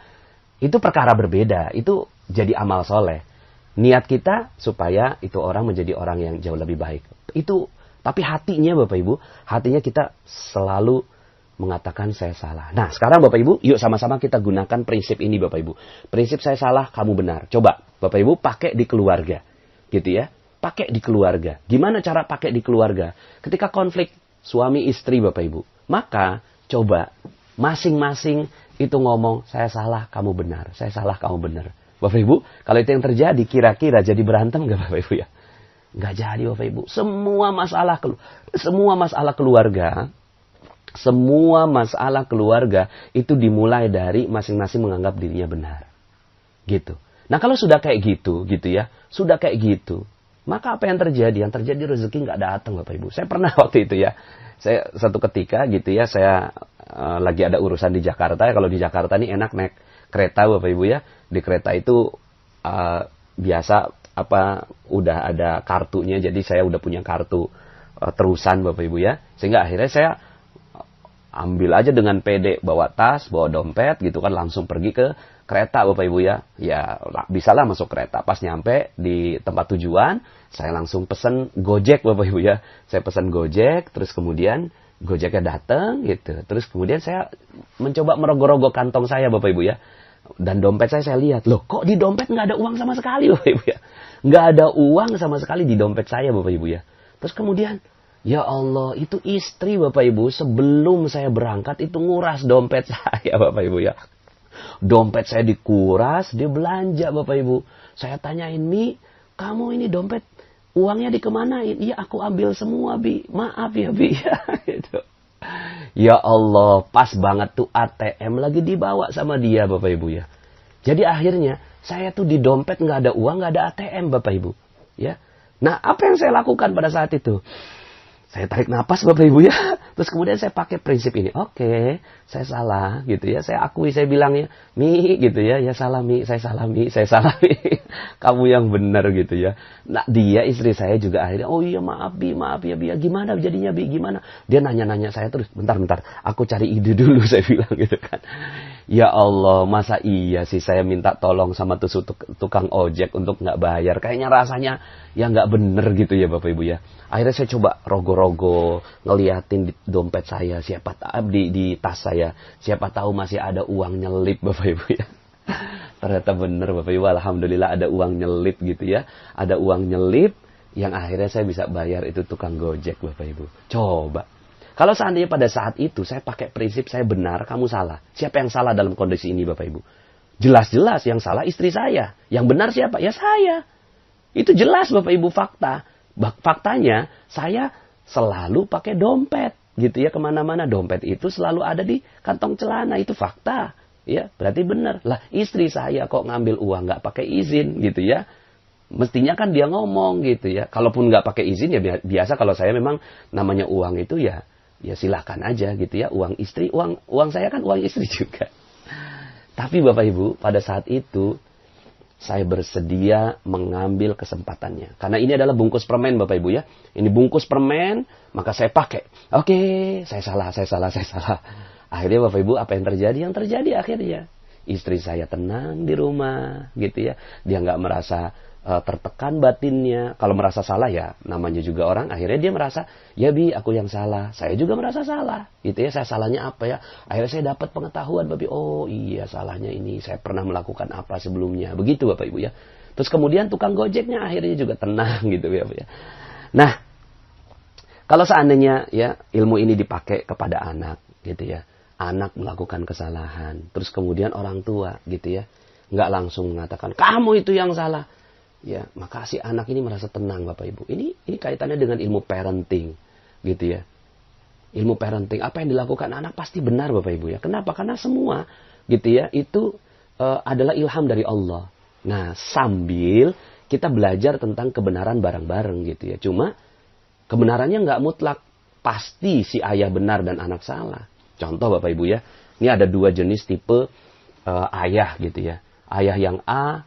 Itu perkara berbeda, itu jadi amal soleh. Niat kita supaya itu orang menjadi orang yang jauh lebih baik. Itu, tapi hatinya Bapak Ibu, hatinya kita selalu mengatakan saya salah. Nah, sekarang Bapak Ibu, yuk sama-sama kita gunakan prinsip ini Bapak Ibu. Prinsip saya salah, kamu benar. Coba Bapak Ibu pakai di keluarga. Gitu ya. Pakai di keluarga. Gimana cara pakai di keluarga? Ketika konflik suami istri Bapak Ibu. Maka coba masing-masing itu ngomong, saya salah, kamu benar. Saya salah, kamu benar. Bapak Ibu, kalau itu yang terjadi, kira-kira jadi berantem nggak Bapak Ibu ya? Nggak jadi Bapak Ibu. Semua masalah keluarga itu dimulai dari masing-masing menganggap dirinya benar. Gitu. Nah, kalau sudah kayak gitu ya, maka apa yang terjadi? Yang terjadi rezeki nggak datang Bapak Ibu. Saya pernah waktu itu ya, saya satu ketika gitu ya, saya lagi ada urusan di Jakarta. Kalau di Jakarta ini enak naik kereta Bapak Ibu ya. Di kereta itu biasa udah ada kartunya, jadi saya udah punya kartu terusan Bapak Ibu ya. Sehingga akhirnya saya ambil aja dengan pede, bawa tas, bawa dompet gitu kan, langsung pergi ke kereta Bapak Ibu ya. Ya bisalah masuk kereta. Pas nyampe di tempat tujuan, saya langsung pesen Gojek Bapak Ibu ya. Saya pesen Gojek, terus kemudian Gojeknya datang gitu. Terus kemudian saya mencoba merogoh-rogoh kantong saya Bapak Ibu ya. Dan dompet saya lihat, loh kok di dompet nggak ada uang sama sekali Bapak Ibu ya. Nggak ada uang sama sekali di dompet saya Bapak Ibu ya. Terus kemudian, ya Allah, itu istri Bapak Ibu, sebelum saya berangkat itu nguras dompet saya Bapak Ibu ya. Dompet saya dikuras, dia belanja Bapak Ibu. Saya tanyain, Mi, kamu ini dompet, uangnya dikemanain? Iya, aku ambil semua, Bi. Maaf ya, Bi. Gitu. Ya Allah, pas banget tuh ATM lagi dibawa sama dia Bapak Ibu ya. Jadi akhirnya, saya tuh di dompet nggak ada uang, nggak ada ATM Bapak Ibu. Ya. Nah, apa yang saya lakukan pada saat itu? Saya tarik napas Bapak Ibu ya. Terus kemudian saya pakai prinsip ini. Oke, saya salah gitu ya. Saya akui, saya bilang ya, Mi gitu ya. Ya salah Mi, saya salah Mi, saya salah Mi. Kamu yang benar gitu ya. Nah dia istri saya juga akhirnya, oh iya maaf Bi, maaf ya Bi. Gimana jadinya Bi, gimana? Dia nanya-nanya saya terus, bentar. Aku cari ide dulu saya bilang gitu kan. Ya Allah, masa iya sih saya minta tolong sama tukang ojek untuk nggak bayar. Kayaknya rasanya ya nggak bener gitu ya Bapak Ibu ya. Akhirnya saya coba rogo-rogo, ngeliatin di dompet saya, di tas saya. Siapa tahu masih ada uang nyelip Bapak Ibu ya. Ternyata bener Bapak Ibu, alhamdulillah ada uang nyelip gitu ya. Ada uang nyelip yang akhirnya saya bisa bayar itu tukang Gojek Bapak Ibu. Coba. Kalau seandainya pada saat itu saya pakai prinsip saya benar, kamu salah. Siapa yang salah dalam kondisi ini Bapak Ibu? Jelas-jelas yang salah istri saya. Yang benar siapa? Ya saya. Itu jelas Bapak Ibu fakta. Faktanya saya selalu pakai dompet. Gitu ya, kemana-mana dompet itu selalu ada di kantong celana. Itu fakta. Ya, berarti benar. Lah istri saya kok ngambil uang nggak pakai izin gitu ya. Mestinya kan dia ngomong gitu ya. Kalaupun nggak pakai izin ya biasa, kalau saya memang namanya uang itu ya silakan aja gitu ya, uang istri, uang saya kan uang istri juga. Tapi Bapak Ibu, pada saat itu saya bersedia mengambil kesempatannya. Karena ini adalah bungkus permen Bapak Ibu ya. Ini bungkus permen, maka saya pakai. Oke, saya salah. Akhirnya Bapak Ibu, apa yang terjadi? Yang terjadi akhirnya istri saya tenang di rumah gitu ya. Dia nggak merasa tertekan batinnya. Kalau merasa salah ya namanya juga orang, akhirnya dia merasa, ya Bi, aku yang salah, saya juga merasa salah gitu ya. Saya salahnya apa ya? Akhirnya saya dapat pengetahuan Bapak, oh iya salahnya ini, saya pernah melakukan apa sebelumnya, begitu Bapak Ibu ya. Terus kemudian tukang Gojeknya akhirnya juga tenang gitu ya Bapak ya. Nah, kalau seandainya ya ilmu ini dipakai kepada anak gitu ya, anak melakukan kesalahan, terus kemudian orang tua gitu ya nggak langsung mengatakan kamu itu yang salah. Ya, maka si anak ini merasa tenang Bapak Ibu. Ini kaitannya dengan ilmu parenting, gitu ya. Ilmu parenting, apa yang dilakukan anak pasti benar Bapak Ibu ya. Kenapa? Karena semua, gitu ya, itu adalah ilham dari Allah. Nah, sambil kita belajar tentang kebenaran bareng-bareng, gitu ya. Cuma kebenarannya nggak mutlak. Pasti si ayah benar dan anak salah. Contoh Bapak Ibu ya, ini ada dua jenis tipe ayah, gitu ya. Ayah yang A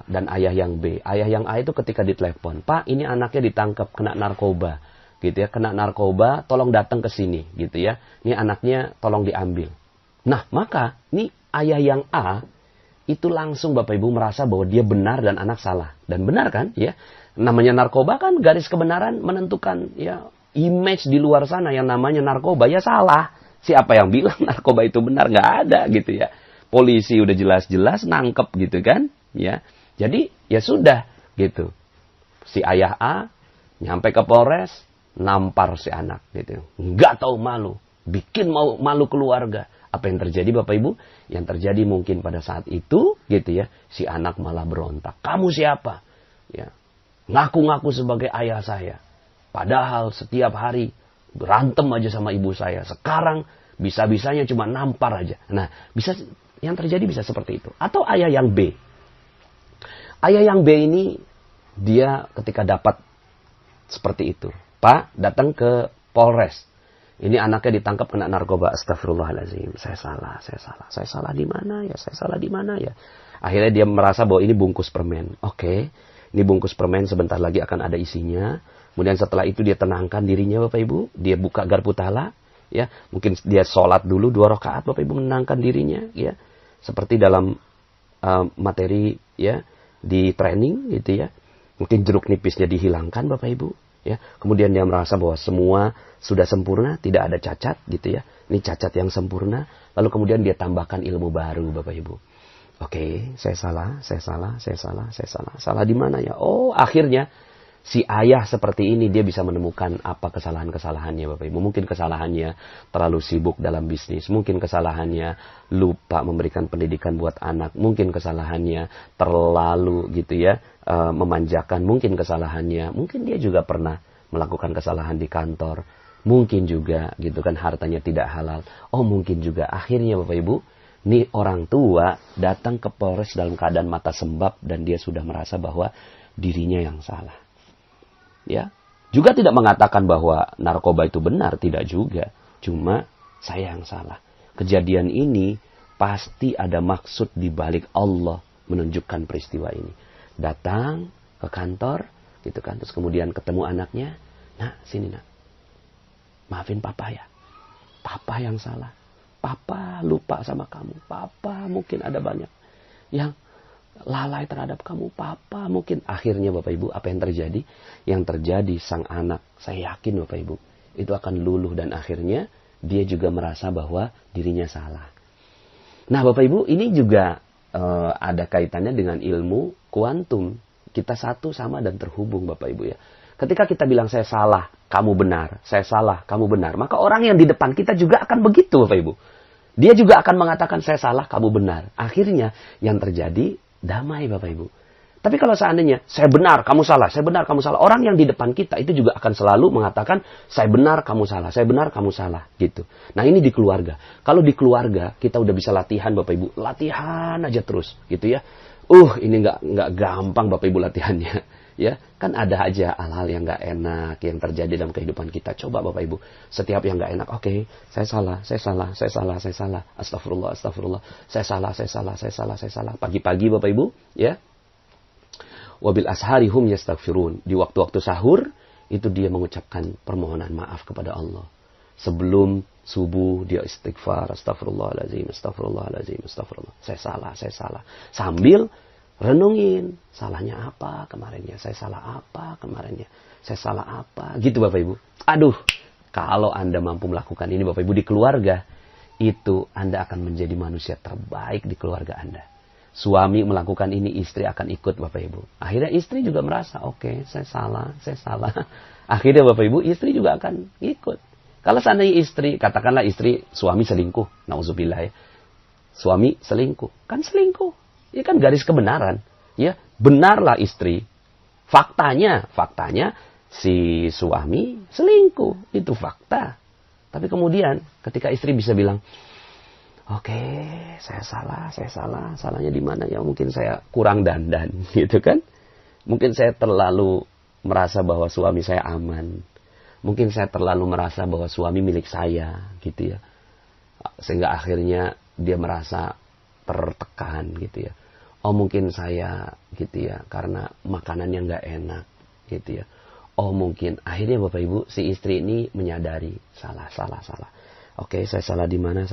dan ayah yang B. Ayah yang A itu ketika ditelepon, Pak, ini anaknya ditangkap kena narkoba, gitu ya, kena narkoba, tolong datang ke sini, gitu ya. Ini anaknya tolong diambil. Nah, maka ini ayah yang A itu langsung Bapak Ibu merasa bahwa dia benar dan anak salah. Dan benar kan, ya? Namanya narkoba kan garis kebenaran menentukan ya image di luar sana yang namanya narkoba ya salah. Siapa yang bilang narkoba itu benar? Nggak ada gitu ya. Polisi udah jelas-jelas nangkep gitu kan. Ya, jadi ya sudah gitu. Si ayah A nyampe ke Polres, nampar si anak gitu. Nggak tahu malu, bikin malu keluarga. Apa yang terjadi Bapak Ibu? Yang terjadi mungkin pada saat itu gitu ya, si anak malah berontak. Kamu siapa? Ya, ngaku-ngaku sebagai ayah saya. Padahal setiap hari berantem aja sama ibu saya. Sekarang bisa-bisanya cuma nampar aja. Nah, yang terjadi bisa seperti itu. Atau ayah yang B. Ayah yang B ini, dia ketika dapat seperti itu, Pak, datang ke Polres. Ini anaknya ditangkap kena narkoba. Astagfirullahaladzim. Saya salah. Saya salah di mana ya? Saya salah di mana ya? Akhirnya dia merasa bahwa ini bungkus permen. Oke. Ini bungkus permen sebentar lagi akan ada isinya. Kemudian setelah itu dia tenangkan dirinya Bapak Ibu. Dia buka garpu tala. Ya. Mungkin dia sholat dulu 2 rakaat Bapak Ibu, menenangkan dirinya. Ya. Seperti dalam materi ya di training gitu ya. Mungkin jeruk nipisnya dihilangkan Bapak Ibu. Ya, kemudian dia merasa bahwa semua sudah sempurna, tidak ada cacat gitu ya. Ini cacat yang sempurna. Lalu kemudian dia tambahkan ilmu baru Bapak Ibu. Oke, saya salah. Salah di mana ya? Oh, akhirnya si ayah seperti ini dia bisa menemukan apa kesalahan-kesalahannya Bapak Ibu. Mungkin kesalahannya terlalu sibuk dalam bisnis. Mungkin kesalahannya lupa memberikan pendidikan buat anak. Mungkin kesalahannya terlalu gitu ya, memanjakan. Mungkin kesalahannya, mungkin dia juga pernah melakukan kesalahan di kantor. Mungkin juga gitu kan hartanya tidak halal. Oh mungkin juga akhirnya Bapak Ibu, nih orang tua datang ke Polres dalam keadaan mata sembab dan dia sudah merasa bahwa dirinya yang salah. Ya, juga tidak mengatakan bahwa narkoba itu benar, tidak juga. Cuma saya yang salah. Kejadian ini pasti ada maksud di balik Allah menunjukkan peristiwa ini. Datang ke kantor, gitu kan, terus kemudian ketemu anaknya. Nak, sini nak. Maafin papa ya. Papa yang salah. Papa lupa sama kamu. Papa mungkin ada banyak yang lalai terhadap kamu. Papa mungkin. Akhirnya Bapak Ibu, apa yang terjadi? Yang terjadi sang anak, saya yakin Bapak Ibu, itu akan luluh dan akhirnya dia juga merasa bahwa dirinya salah. Nah Bapak Ibu, ini juga ada kaitannya dengan ilmu kuantum. Kita satu sama dan terhubung Bapak Ibu ya. Ketika kita bilang saya salah, kamu benar. Saya salah, kamu benar. Maka orang yang di depan kita juga akan begitu Bapak Ibu. Dia juga akan mengatakan saya salah, kamu benar. Akhirnya yang terjadi damai Bapak Ibu. Tapi kalau seandainya saya benar, kamu salah, saya benar, kamu salah. Orang yang di depan kita itu juga akan selalu mengatakan saya benar, kamu salah, saya benar, kamu salah. Gitu. Nah ini di keluarga. Kalau di keluarga kita udah bisa latihan Bapak Ibu. Latihan aja terus gitu ya. Ini nggak gampang Bapak Ibu latihannya. Ya, kan ada aja hal-hal yang nggak enak yang terjadi dalam kehidupan kita. Coba Bapak Ibu, setiap yang nggak enak, oke, saya salah. Astagfirullah. Saya salah. Pagi-pagi Bapak Ibu, ya. Wabil ashari hum yastaghfirun. Di waktu-waktu sahur, itu dia mengucapkan permohonan maaf kepada Allah. Sebelum subuh, dia istighfar. Astagfirullahaladzim. Saya salah. Sambil renungin, salahnya apa kemarinnya, saya salah apa kemarinnya, saya salah apa, gitu Bapak Ibu. Aduh, kalau Anda mampu melakukan ini Bapak Ibu di keluarga, itu Anda akan menjadi manusia terbaik di keluarga Anda. Suami melakukan ini, istri akan ikut Bapak Ibu. Akhirnya istri juga merasa, oke, saya salah. Akhirnya Bapak Ibu, istri juga akan ikut. Kalau seandainya istri, katakanlah istri, suami selingkuh, nauzubillah ya. Suami selingkuh, kan selingkuh. Ini kan garis kebenaran, ya benarlah istri. Faktanya si suami selingkuh, itu fakta. Tapi kemudian ketika istri bisa bilang, oke, saya salah, salahnya di mana ya? Mungkin saya kurang dandan, gitu kan? Mungkin saya terlalu merasa bahwa suami saya aman. Mungkin saya terlalu merasa bahwa suami milik saya, gitu ya. Sehingga akhirnya dia merasa tertekan, gitu ya. Oh mungkin saya gitu ya karena makanannya nggak enak gitu ya. Oh mungkin akhirnya Bapak Ibu si istri ini menyadari salah. Oke, saya salah di mana?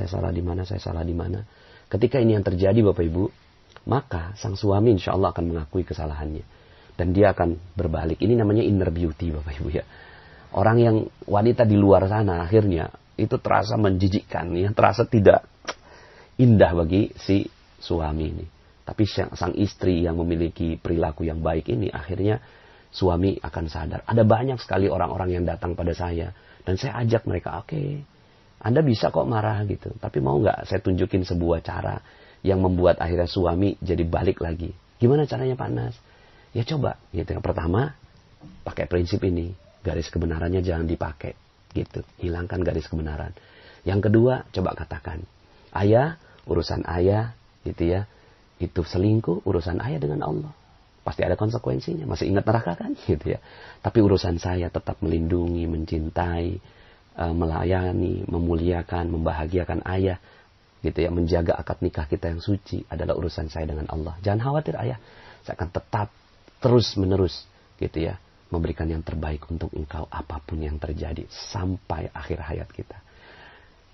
Ketika ini yang terjadi Bapak Ibu, maka sang suami insya Allah akan mengakui kesalahannya dan dia akan berbalik. Ini namanya inner beauty Bapak Ibu ya. Orang yang wanita di luar sana akhirnya itu terasa menjijikkan ya, terasa tidak indah bagi si suami ini. Tapi sang istri yang memiliki perilaku yang baik ini, akhirnya suami akan sadar. Ada banyak sekali orang-orang yang datang pada saya. Dan saya ajak mereka, oke, Anda bisa kok marah gitu. Tapi mau nggak saya tunjukin sebuah cara yang membuat akhirnya suami jadi balik lagi. Gimana caranya Pak Nas? Ya coba. Gitu. Yang pertama, pakai prinsip ini. Garis kebenarannya jangan dipakai. Gitu. Hilangkan garis kebenaran. Yang kedua, coba katakan. Ayah, urusan ayah, gitu ya. Itu selingkuh, urusan ayah dengan Allah. Pasti ada konsekuensinya. Masih ingat neraka kan? Gitu ya. Tapi urusan saya tetap melindungi, mencintai, melayani, memuliakan, membahagiakan ayah, gitu ya, menjaga akad nikah kita yang suci adalah urusan saya dengan Allah. Jangan khawatir ayah, saya akan tetap terus menerus, gitu ya, memberikan yang terbaik untuk engkau apapun yang terjadi sampai akhir hayat kita.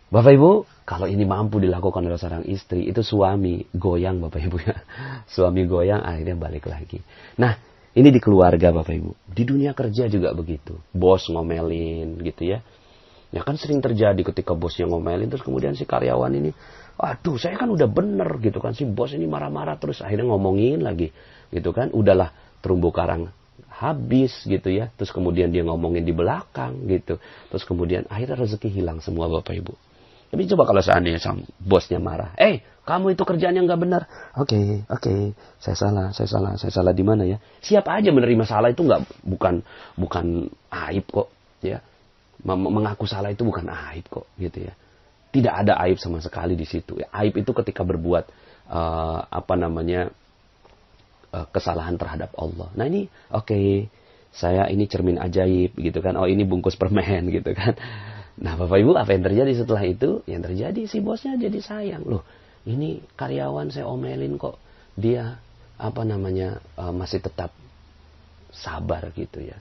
Bapak Ibu, kalau ini mampu dilakukan oleh seorang istri, itu suami goyang Bapak Ibu ya. Suami goyang akhirnya balik lagi. Nah, ini di keluarga Bapak Ibu. Di dunia kerja juga begitu. Bos ngomelin gitu ya. Ya kan sering terjadi ketika bosnya ngomelin, terus kemudian si karyawan ini, aduh saya kan udah bener gitu kan. Si bos ini marah-marah terus akhirnya ngomongin lagi gitu kan. Udahlah terumbu karang habis gitu ya. Terus kemudian dia ngomongin di belakang gitu. Terus kemudian akhirnya rezeki hilang semua Bapak Ibu. Tapi coba kalau seandainya sang bosnya marah. Kamu itu kerjaannya nggak benar. Oke, saya salah di mana ya? Siap aja menerima salah itu bukan aib kok ya. Mengaku salah itu bukan aib kok gitu ya. Tidak ada aib sama sekali di situ. Ya. Aib itu ketika berbuat kesalahan terhadap Allah. Nah ini saya ini cermin ajaib gitu kan. Oh ini bungkus permen gitu kan. Nah Bapak Ibu apa yang terjadi setelah itu? Yang terjadi si bosnya jadi sayang. Loh ini karyawan saya omelin kok. Dia masih tetap sabar gitu ya.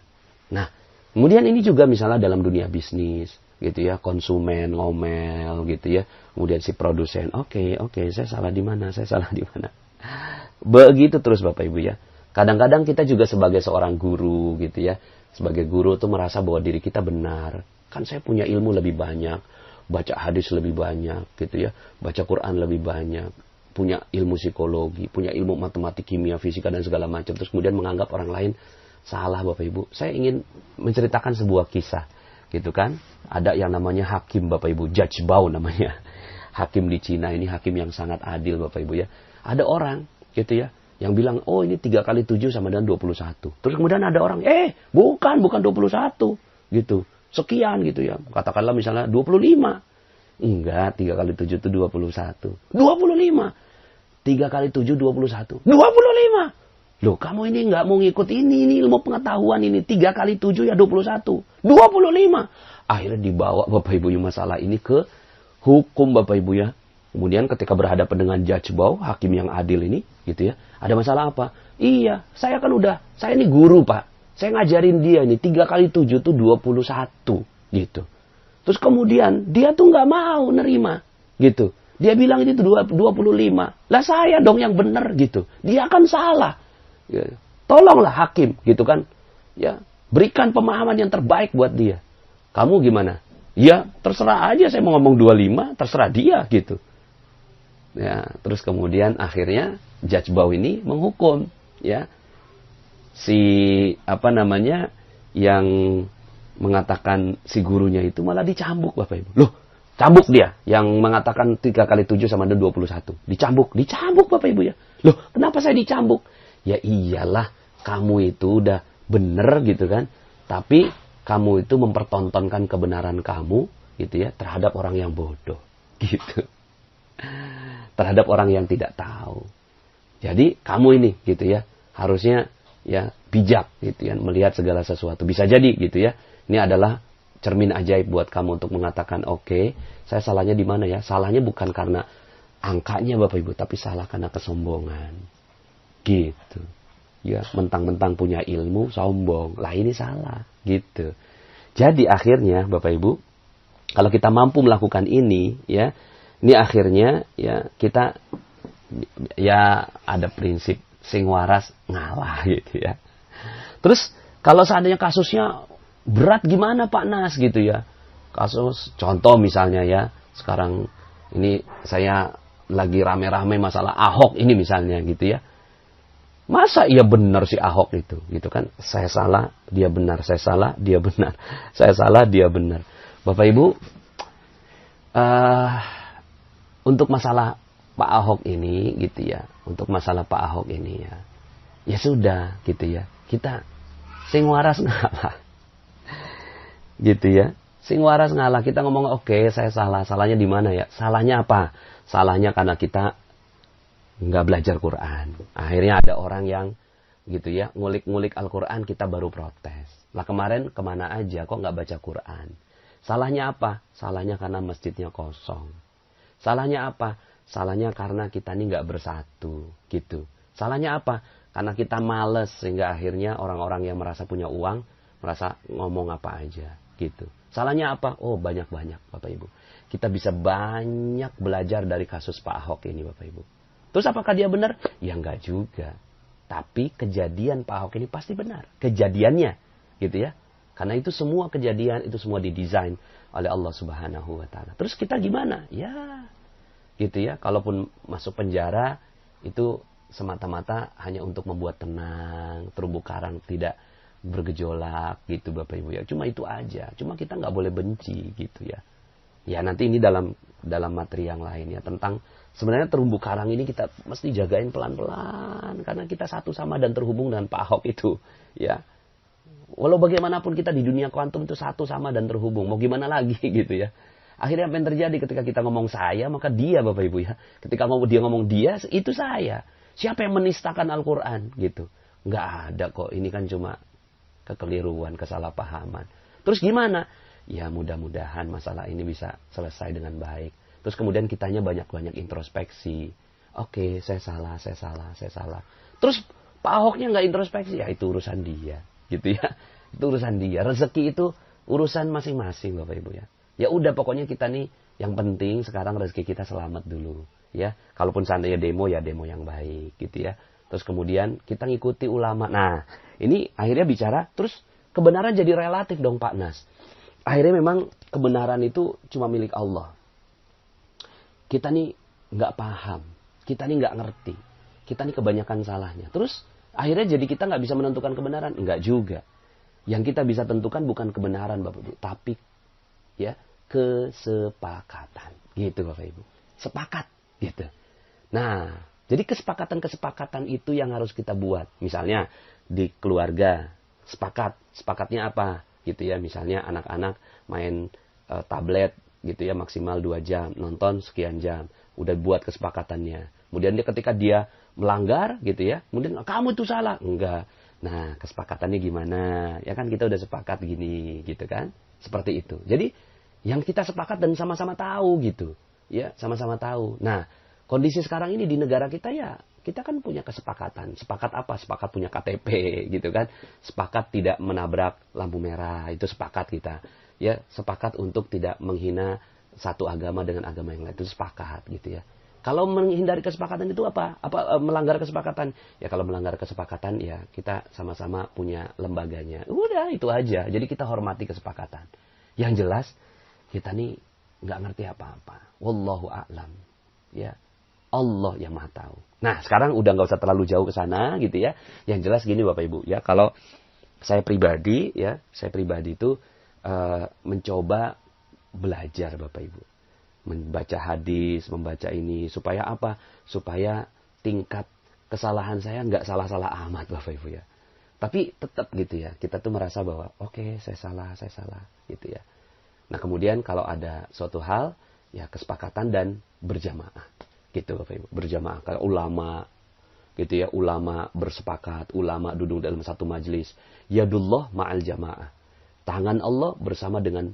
Nah kemudian ini juga misalnya dalam dunia bisnis gitu ya. Konsumen ngomel gitu ya. Kemudian si produsen oke, saya salah di mana. Begitu terus Bapak Ibu ya. Kadang-kadang kita juga sebagai seorang guru gitu ya. Sebagai guru tuh merasa bahwa diri kita benar. Kan saya punya ilmu lebih banyak, baca hadis lebih banyak gitu ya, baca Quran lebih banyak, punya ilmu psikologi, punya ilmu matematik, kimia, fisika dan segala macam. Terus kemudian menganggap orang lain salah Bapak Ibu. Saya ingin menceritakan sebuah kisah gitu kan. Ada yang namanya hakim Bapak Ibu, Judge Bao namanya. Hakim di Cina ini hakim yang sangat adil Bapak Ibu ya. Ada orang gitu ya yang bilang, oh ini 3 kali 7 sama dengan 21. Terus kemudian ada orang, bukan 21 gitu. Sekian gitu ya. Katakanlah misalnya 25. Enggak, 3 kali 7 itu 21. 25. 3 kali 7, 21. 25. Loh, kamu ini enggak mau ngikut ini ilmu pengetahuan ini. 3 kali 7 ya 21. 25. Akhirnya dibawa Bapak Ibu masalah ini ke hukum Bapak Ibu ya. Kemudian ketika berhadapan dengan Judge Bao, hakim yang adil ini, gitu ya. Ada masalah apa? Iya, saya ini guru Pak. Saya ngajarin dia ini 3 kali 7 itu 21 gitu. Terus kemudian dia tuh nggak mau nerima gitu. Dia bilang itu 25. Lah saya dong yang benar gitu. Dia kan salah. Ya. Tolonglah hakim gitu kan. Ya, berikan pemahaman yang terbaik buat dia. Kamu gimana? Ya, terserah aja saya mau ngomong 25, terserah dia gitu. Ya, terus kemudian akhirnya Judge Bao ini menghukum ya. Yang mengatakan si gurunya itu malah dicambuk Bapak Ibu. Loh, cambuk dia. Yang mengatakan 3 kali 7 sama dengan 21. Dicambuk Bapak Ibu ya. Loh, kenapa saya dicambuk? Ya iyalah, kamu itu udah bener gitu kan. Tapi kamu itu mempertontonkan kebenaran kamu gitu ya terhadap orang yang bodoh gitu. Terhadap orang yang tidak tahu. Jadi kamu ini gitu ya, harusnya ya bijak gitu ya, melihat segala sesuatu. Bisa jadi gitu ya. Ini adalah cermin ajaib buat kamu untuk mengatakan, oke, saya salahnya di mana ya? Salahnya bukan karena angkanya Bapak Ibu, tapi salah karena kesombongan. Gitu. Ya, mentang-mentang punya ilmu, sombong. Lah ini salah, gitu. Jadi akhirnya Bapak Ibu, kalau kita mampu melakukan ini ya, ini akhirnya ya kita ya ada prinsip sing waras ngalah gitu ya. Terus kalau seandainya kasusnya berat gimana Pak Nas gitu ya. Kasus contoh misalnya ya, sekarang ini saya lagi rame-rame masalah Ahok ini misalnya gitu ya. Masa iya benar si Ahok itu gitu kan. Saya salah, dia benar. Saya salah, dia benar. Saya salah, dia benar. Bapak Ibu, untuk masalah Pak Ahok ini gitu ya. Untuk masalah Pak Ahok ini ya. Ya sudah gitu ya. Kita sing waras ngalah. Gitu ya. Sing waras ngalah. Kita ngomong oke, saya salah. Salahnya di mana ya? Salahnya apa? Salahnya karena kita nggak belajar Quran. Akhirnya ada orang yang gitu ya, ngulik-ngulik Al-Quran, kita baru protes. Lah kemarin kemana aja kok nggak baca Quran? Salahnya apa? Salahnya karena masjidnya kosong. Salahnya apa? Salahnya karena kita ini nggak bersatu, gitu. Salahnya apa? Karena kita males sehingga akhirnya orang-orang yang merasa punya uang merasa ngomong apa aja, gitu. Salahnya apa? Oh, banyak-banyak, Bapak Ibu. Kita bisa banyak belajar dari kasus Pak Ahok ini, Bapak Ibu. Terus apakah dia benar? Ya enggak juga. Tapi kejadian Pak Ahok ini pasti benar. Kejadiannya, gitu ya. Karena itu semua kejadian, itu semua didesain oleh Allah Subhanahu wa Ta'ala. Terus kita gimana? Ya, gitu ya. Kalaupun masuk penjara, itu semata-mata hanya untuk membuat tenang, terumbu karang tidak bergejolak, gitu Bapak Ibu ya. Cuma itu aja. Cuma kita nggak boleh benci, gitu ya. Ya nanti ini dalam materi yang lain ya. Tentang sebenarnya terumbu karang ini kita mesti jagain pelan-pelan. Karena kita satu sama dan terhubung dengan Pak Ahok itu. Ya. Walau bagaimanapun kita di dunia kuantum itu satu sama dan terhubung. Mau gimana lagi gitu ya. Akhirnya apa yang terjadi ketika kita ngomong saya, maka dia Bapak Ibu ya. Ketika dia ngomong dia, itu saya. Siapa yang menistakan Al-Quran gitu. Nggak ada kok. Ini kan cuma kekeliruan, kesalahpahaman. Terus gimana? Ya mudah-mudahan masalah ini bisa selesai dengan baik. Terus kemudian kitanya banyak-banyak introspeksi. Oke, saya salah. Terus Pak Ahoknya nggak introspeksi. Ya itu urusan dia. Gitu ya. Itu urusan dia. Rezeki itu urusan masing-masing Bapak Ibu ya. Ya udah pokoknya kita nih yang penting sekarang rezeki kita selamat dulu. Ya, kalaupun seandainya demo ya demo yang baik gitu ya. Terus kemudian kita ngikuti ulama. Nah, ini akhirnya bicara terus kebenaran jadi relatif dong Pak Nas. Akhirnya memang kebenaran itu cuma milik Allah. Kita nih nggak paham, kita nih nggak ngerti, kita nih kebanyakan salahnya. Terus akhirnya jadi kita nggak bisa menentukan kebenaran, enggak juga. Yang kita bisa tentukan bukan kebenaran Bapak Ibu, tapi ya kesepakatan, gitu Bapak Ibu. Sepakat, gitu. Nah, jadi kesepakatan itu yang harus kita buat. Misalnya di keluarga sepakatnya apa? Gitu ya, misalnya anak-anak main tablet gitu ya maksimal 2 jam, nonton sekian jam, udah buat kesepakatannya. Kemudian ketika dia melanggar gitu ya, kemudian kamu itu salah, enggak. Nah, kesepakatannya gimana? Ya kan kita udah sepakat gini gitu kan? Seperti itu. Jadi yang kita sepakat dan sama-sama tahu gitu. Ya, sama-sama tahu. Nah, kondisi sekarang ini di negara kita ya, kita kan punya kesepakatan. Sepakat apa? Sepakat punya KTP gitu kan. Sepakat tidak menabrak lampu merah. Itu sepakat kita. Ya, sepakat untuk tidak menghina satu agama dengan agama yang lain. Itu sepakat gitu ya. Kalau menghindari kesepakatan itu apa? Melanggar kesepakatan? Ya kalau melanggar kesepakatan ya kita sama-sama punya lembaganya. Udah itu aja. Jadi kita hormati kesepakatan. Yang jelas kita nih nggak ngerti apa-apa. Wallahu a'lam. Ya. Allah yang Maha tahu. Nah, sekarang udah nggak usah terlalu jauh ke sana gitu ya. Yang jelas gini Bapak Ibu ya, kalau saya pribadi itu mencoba belajar Bapak Ibu. Membaca hadis, membaca ini supaya apa? Supaya tingkat kesalahan saya nggak salah-salah amat Bapak Ibu ya. Tapi tetap gitu ya, kita tuh merasa bahwa oke, saya salah gitu ya. Nah, kemudian kalau ada suatu hal ya kesepakatan dan berjamaah. Gitu Bapak Ibu, berjamaah. Kayak ulama gitu ya, ulama bersepakat, ulama duduk dalam satu majelis. Yadullah ma'al jamaah. Tangan Allah bersama dengan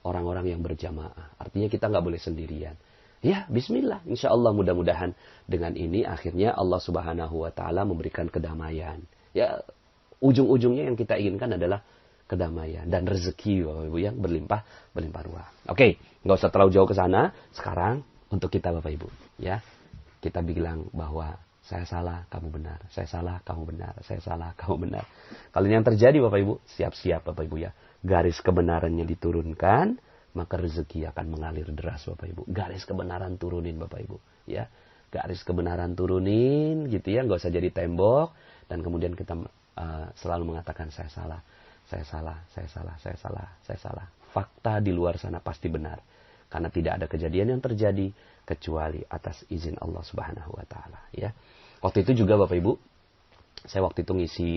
orang-orang yang berjamaah. Artinya kita nggak boleh sendirian. Ya, bismillah. Insya Allah mudah-mudahan dengan ini akhirnya Allah Subhanahu wa Ta'ala memberikan kedamaian. Ya, ujung-ujungnya yang kita inginkan adalah kedamaian dan rezeki Bapak Ibu yang berlimpah ruah. Oke, nggak usah terlalu jauh ke sana. Sekarang untuk kita Bapak Ibu, ya. Kita bilang bahwa saya salah, kamu benar. Saya salah, kamu benar. Saya salah, kamu benar. Kalau ini yang terjadi Bapak Ibu, siap-siap Bapak Ibu ya. Garis kebenarannya diturunkan, maka rezeki akan mengalir deras Bapak Ibu. Garis kebenaran turunin Bapak Ibu, ya. Garis kebenaran turunin gitu ya, nggak usah jadi tembok dan kemudian kita selalu mengatakan saya salah. Fakta di luar sana pasti benar. Karena tidak ada kejadian yang terjadi kecuali atas izin Allah Subhanahu wa Ta'ala. Ya. Waktu itu juga Bapak Ibu, saya waktu itu ngisi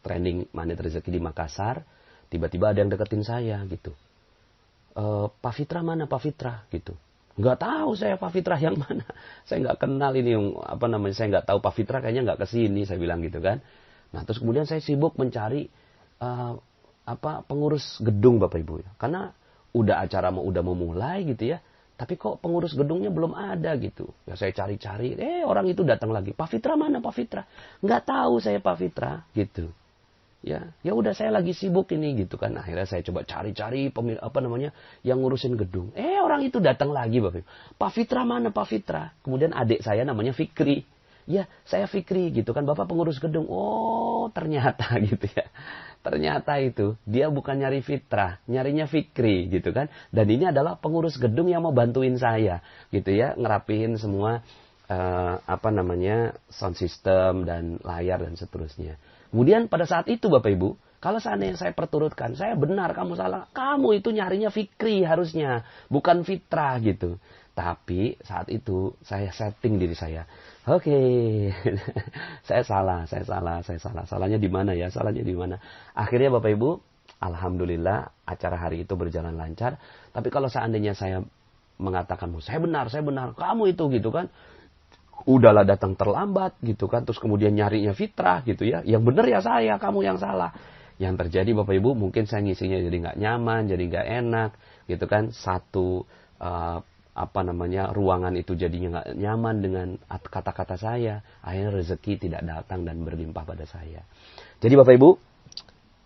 training Magnet Rezeki di Makassar, tiba-tiba ada yang deketin saya gitu. Pak Fitra mana Pak Fitra gitu. Nggak tahu saya Pak Fitra yang mana. Saya nggak kenal ini saya nggak tahu Pak Fitra kayaknya nggak kesini, saya bilang gitu kan. Nah terus kemudian saya sibuk mencari pengurus gedung Bapak Ibu ya. Karena udah acara udah mau mulai gitu ya. Tapi kok pengurus gedungnya belum ada gitu. Ya saya cari-cari, orang itu datang lagi. Pak Fitra mana Pak Fitra? Nggak tahu saya Pak Fitra gitu. Ya udah saya lagi sibuk ini gitu kan. Akhirnya saya coba cari-cari yang ngurusin gedung. Orang itu datang lagi Bapak. Pak Fitra mana Pak Fitra? Kemudian adik saya namanya Fikri. Ya saya Fikri gitu kan. Bapak pengurus gedung. Oh ternyata gitu ya. Ternyata itu dia bukan nyari Fitra, nyarinya Fikri gitu kan. Dan ini adalah pengurus gedung yang mau bantuin saya gitu ya, ngerapihin semua sound system dan layar dan seterusnya. Kemudian pada saat itu Bapak Ibu, kalau seandainya saya perturutkan, saya benar, kamu salah. Kamu itu nyarinya Fikri harusnya, bukan Fitra gitu. Tapi saat itu saya setting diri saya. Oke, saya salah. Salahnya di mana ya? Salahnya di mana? Akhirnya Bapak Ibu, alhamdulillah acara hari itu berjalan lancar. Tapi kalau seandainya saya mengatakan, saya benar, kamu itu gitu kan. Udahlah datang terlambat gitu kan. Terus kemudian nyarinya Fitrah gitu ya. Yang benar ya saya, kamu yang salah. Yang terjadi Bapak Ibu, mungkin saya ngisinya jadi nggak nyaman, jadi nggak enak gitu kan. Ruangan itu jadinya nggak nyaman dengan kata-kata saya. Akhirnya rezeki tidak datang dan berlimpah pada saya. Jadi Bapak Ibu,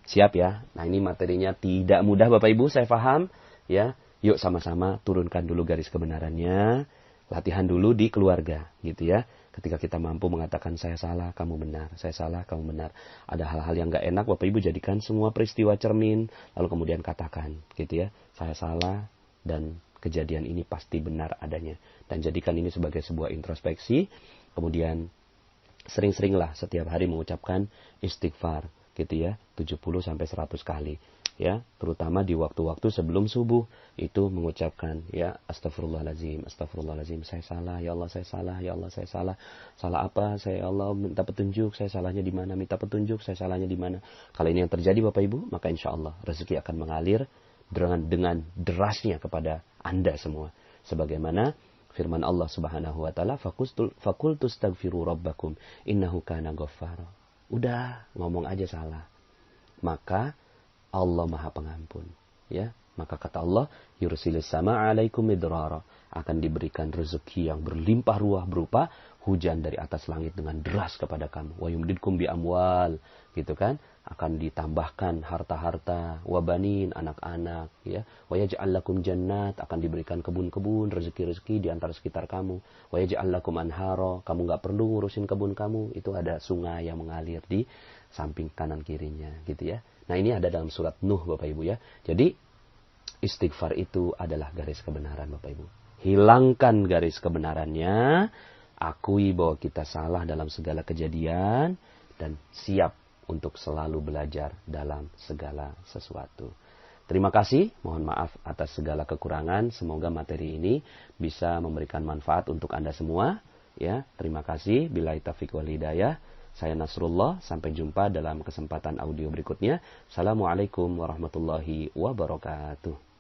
siap ya. Nah ini materinya tidak mudah Bapak Ibu, saya paham ya. Yuk sama-sama turunkan dulu garis kebenarannya. Latihan dulu di keluarga gitu ya. Ketika kita mampu mengatakan saya salah, kamu benar. Saya salah, kamu benar. Ada hal-hal yang nggak enak Bapak Ibu, jadikan semua peristiwa cermin. Lalu kemudian katakan gitu ya. Saya salah dan kejadian ini pasti benar adanya. Dan jadikan ini sebagai sebuah introspeksi. Kemudian sering-seringlah setiap hari mengucapkan istighfar gitu ya. 70-100 kali. Ya, terutama di waktu-waktu sebelum subuh itu mengucapkan ya astagfirullahalazim, saya salah, ya Allah saya salah, ya Allah saya salah. Salah apa? Saya Allah minta petunjuk, saya salahnya di mana? Minta petunjuk, saya salahnya di mana? Kalau ini yang terjadi Bapak Ibu, maka insya Allah rezeki akan mengalir dengan derasnya kepada Anda semua. Sebagaimana firman Allah Subhanahu wa taala, faqultu astaghfiru rabbakum innahu kana ghaffara. Udah, ngomong aja salah. Maka Allah Maha Pengampun, ya. Maka kata Allah, yursilis sama alaikum midrara, akan diberikan rezeki yang berlimpah ruah berupa hujan dari atas langit dengan deras kepada kamu. Wa yumdidkum bi amwal, gitu kan? Akan ditambahkan harta-harta, wabanin, anak-anak, ya. Wa yaj'al lakum jannat, akan diberikan kebun-kebun, rezeki-rezeki di antara sekitar kamu. Wa yaj'al lakum anhara, kamu enggak perlu ngurusin kebun kamu, itu ada sungai yang mengalir di samping kanan kirinya, gitu ya. Nah, ini ada dalam surat Nuh Bapak Ibu ya. Jadi istighfar itu adalah garis kebenaran Bapak Ibu. Hilangkan garis kebenarannya, akui bahwa kita salah dalam segala kejadian, dan siap untuk selalu belajar dalam segala sesuatu. Terima kasih, mohon maaf atas segala kekurangan. Semoga materi ini bisa memberikan manfaat untuk Anda semua. Ya, terima kasih. Billahi taufiq wal hidayah. Saya Nasrullah, sampai jumpa dalam kesempatan audio berikutnya. Assalamualaikum warahmatullahi wabarakatuh.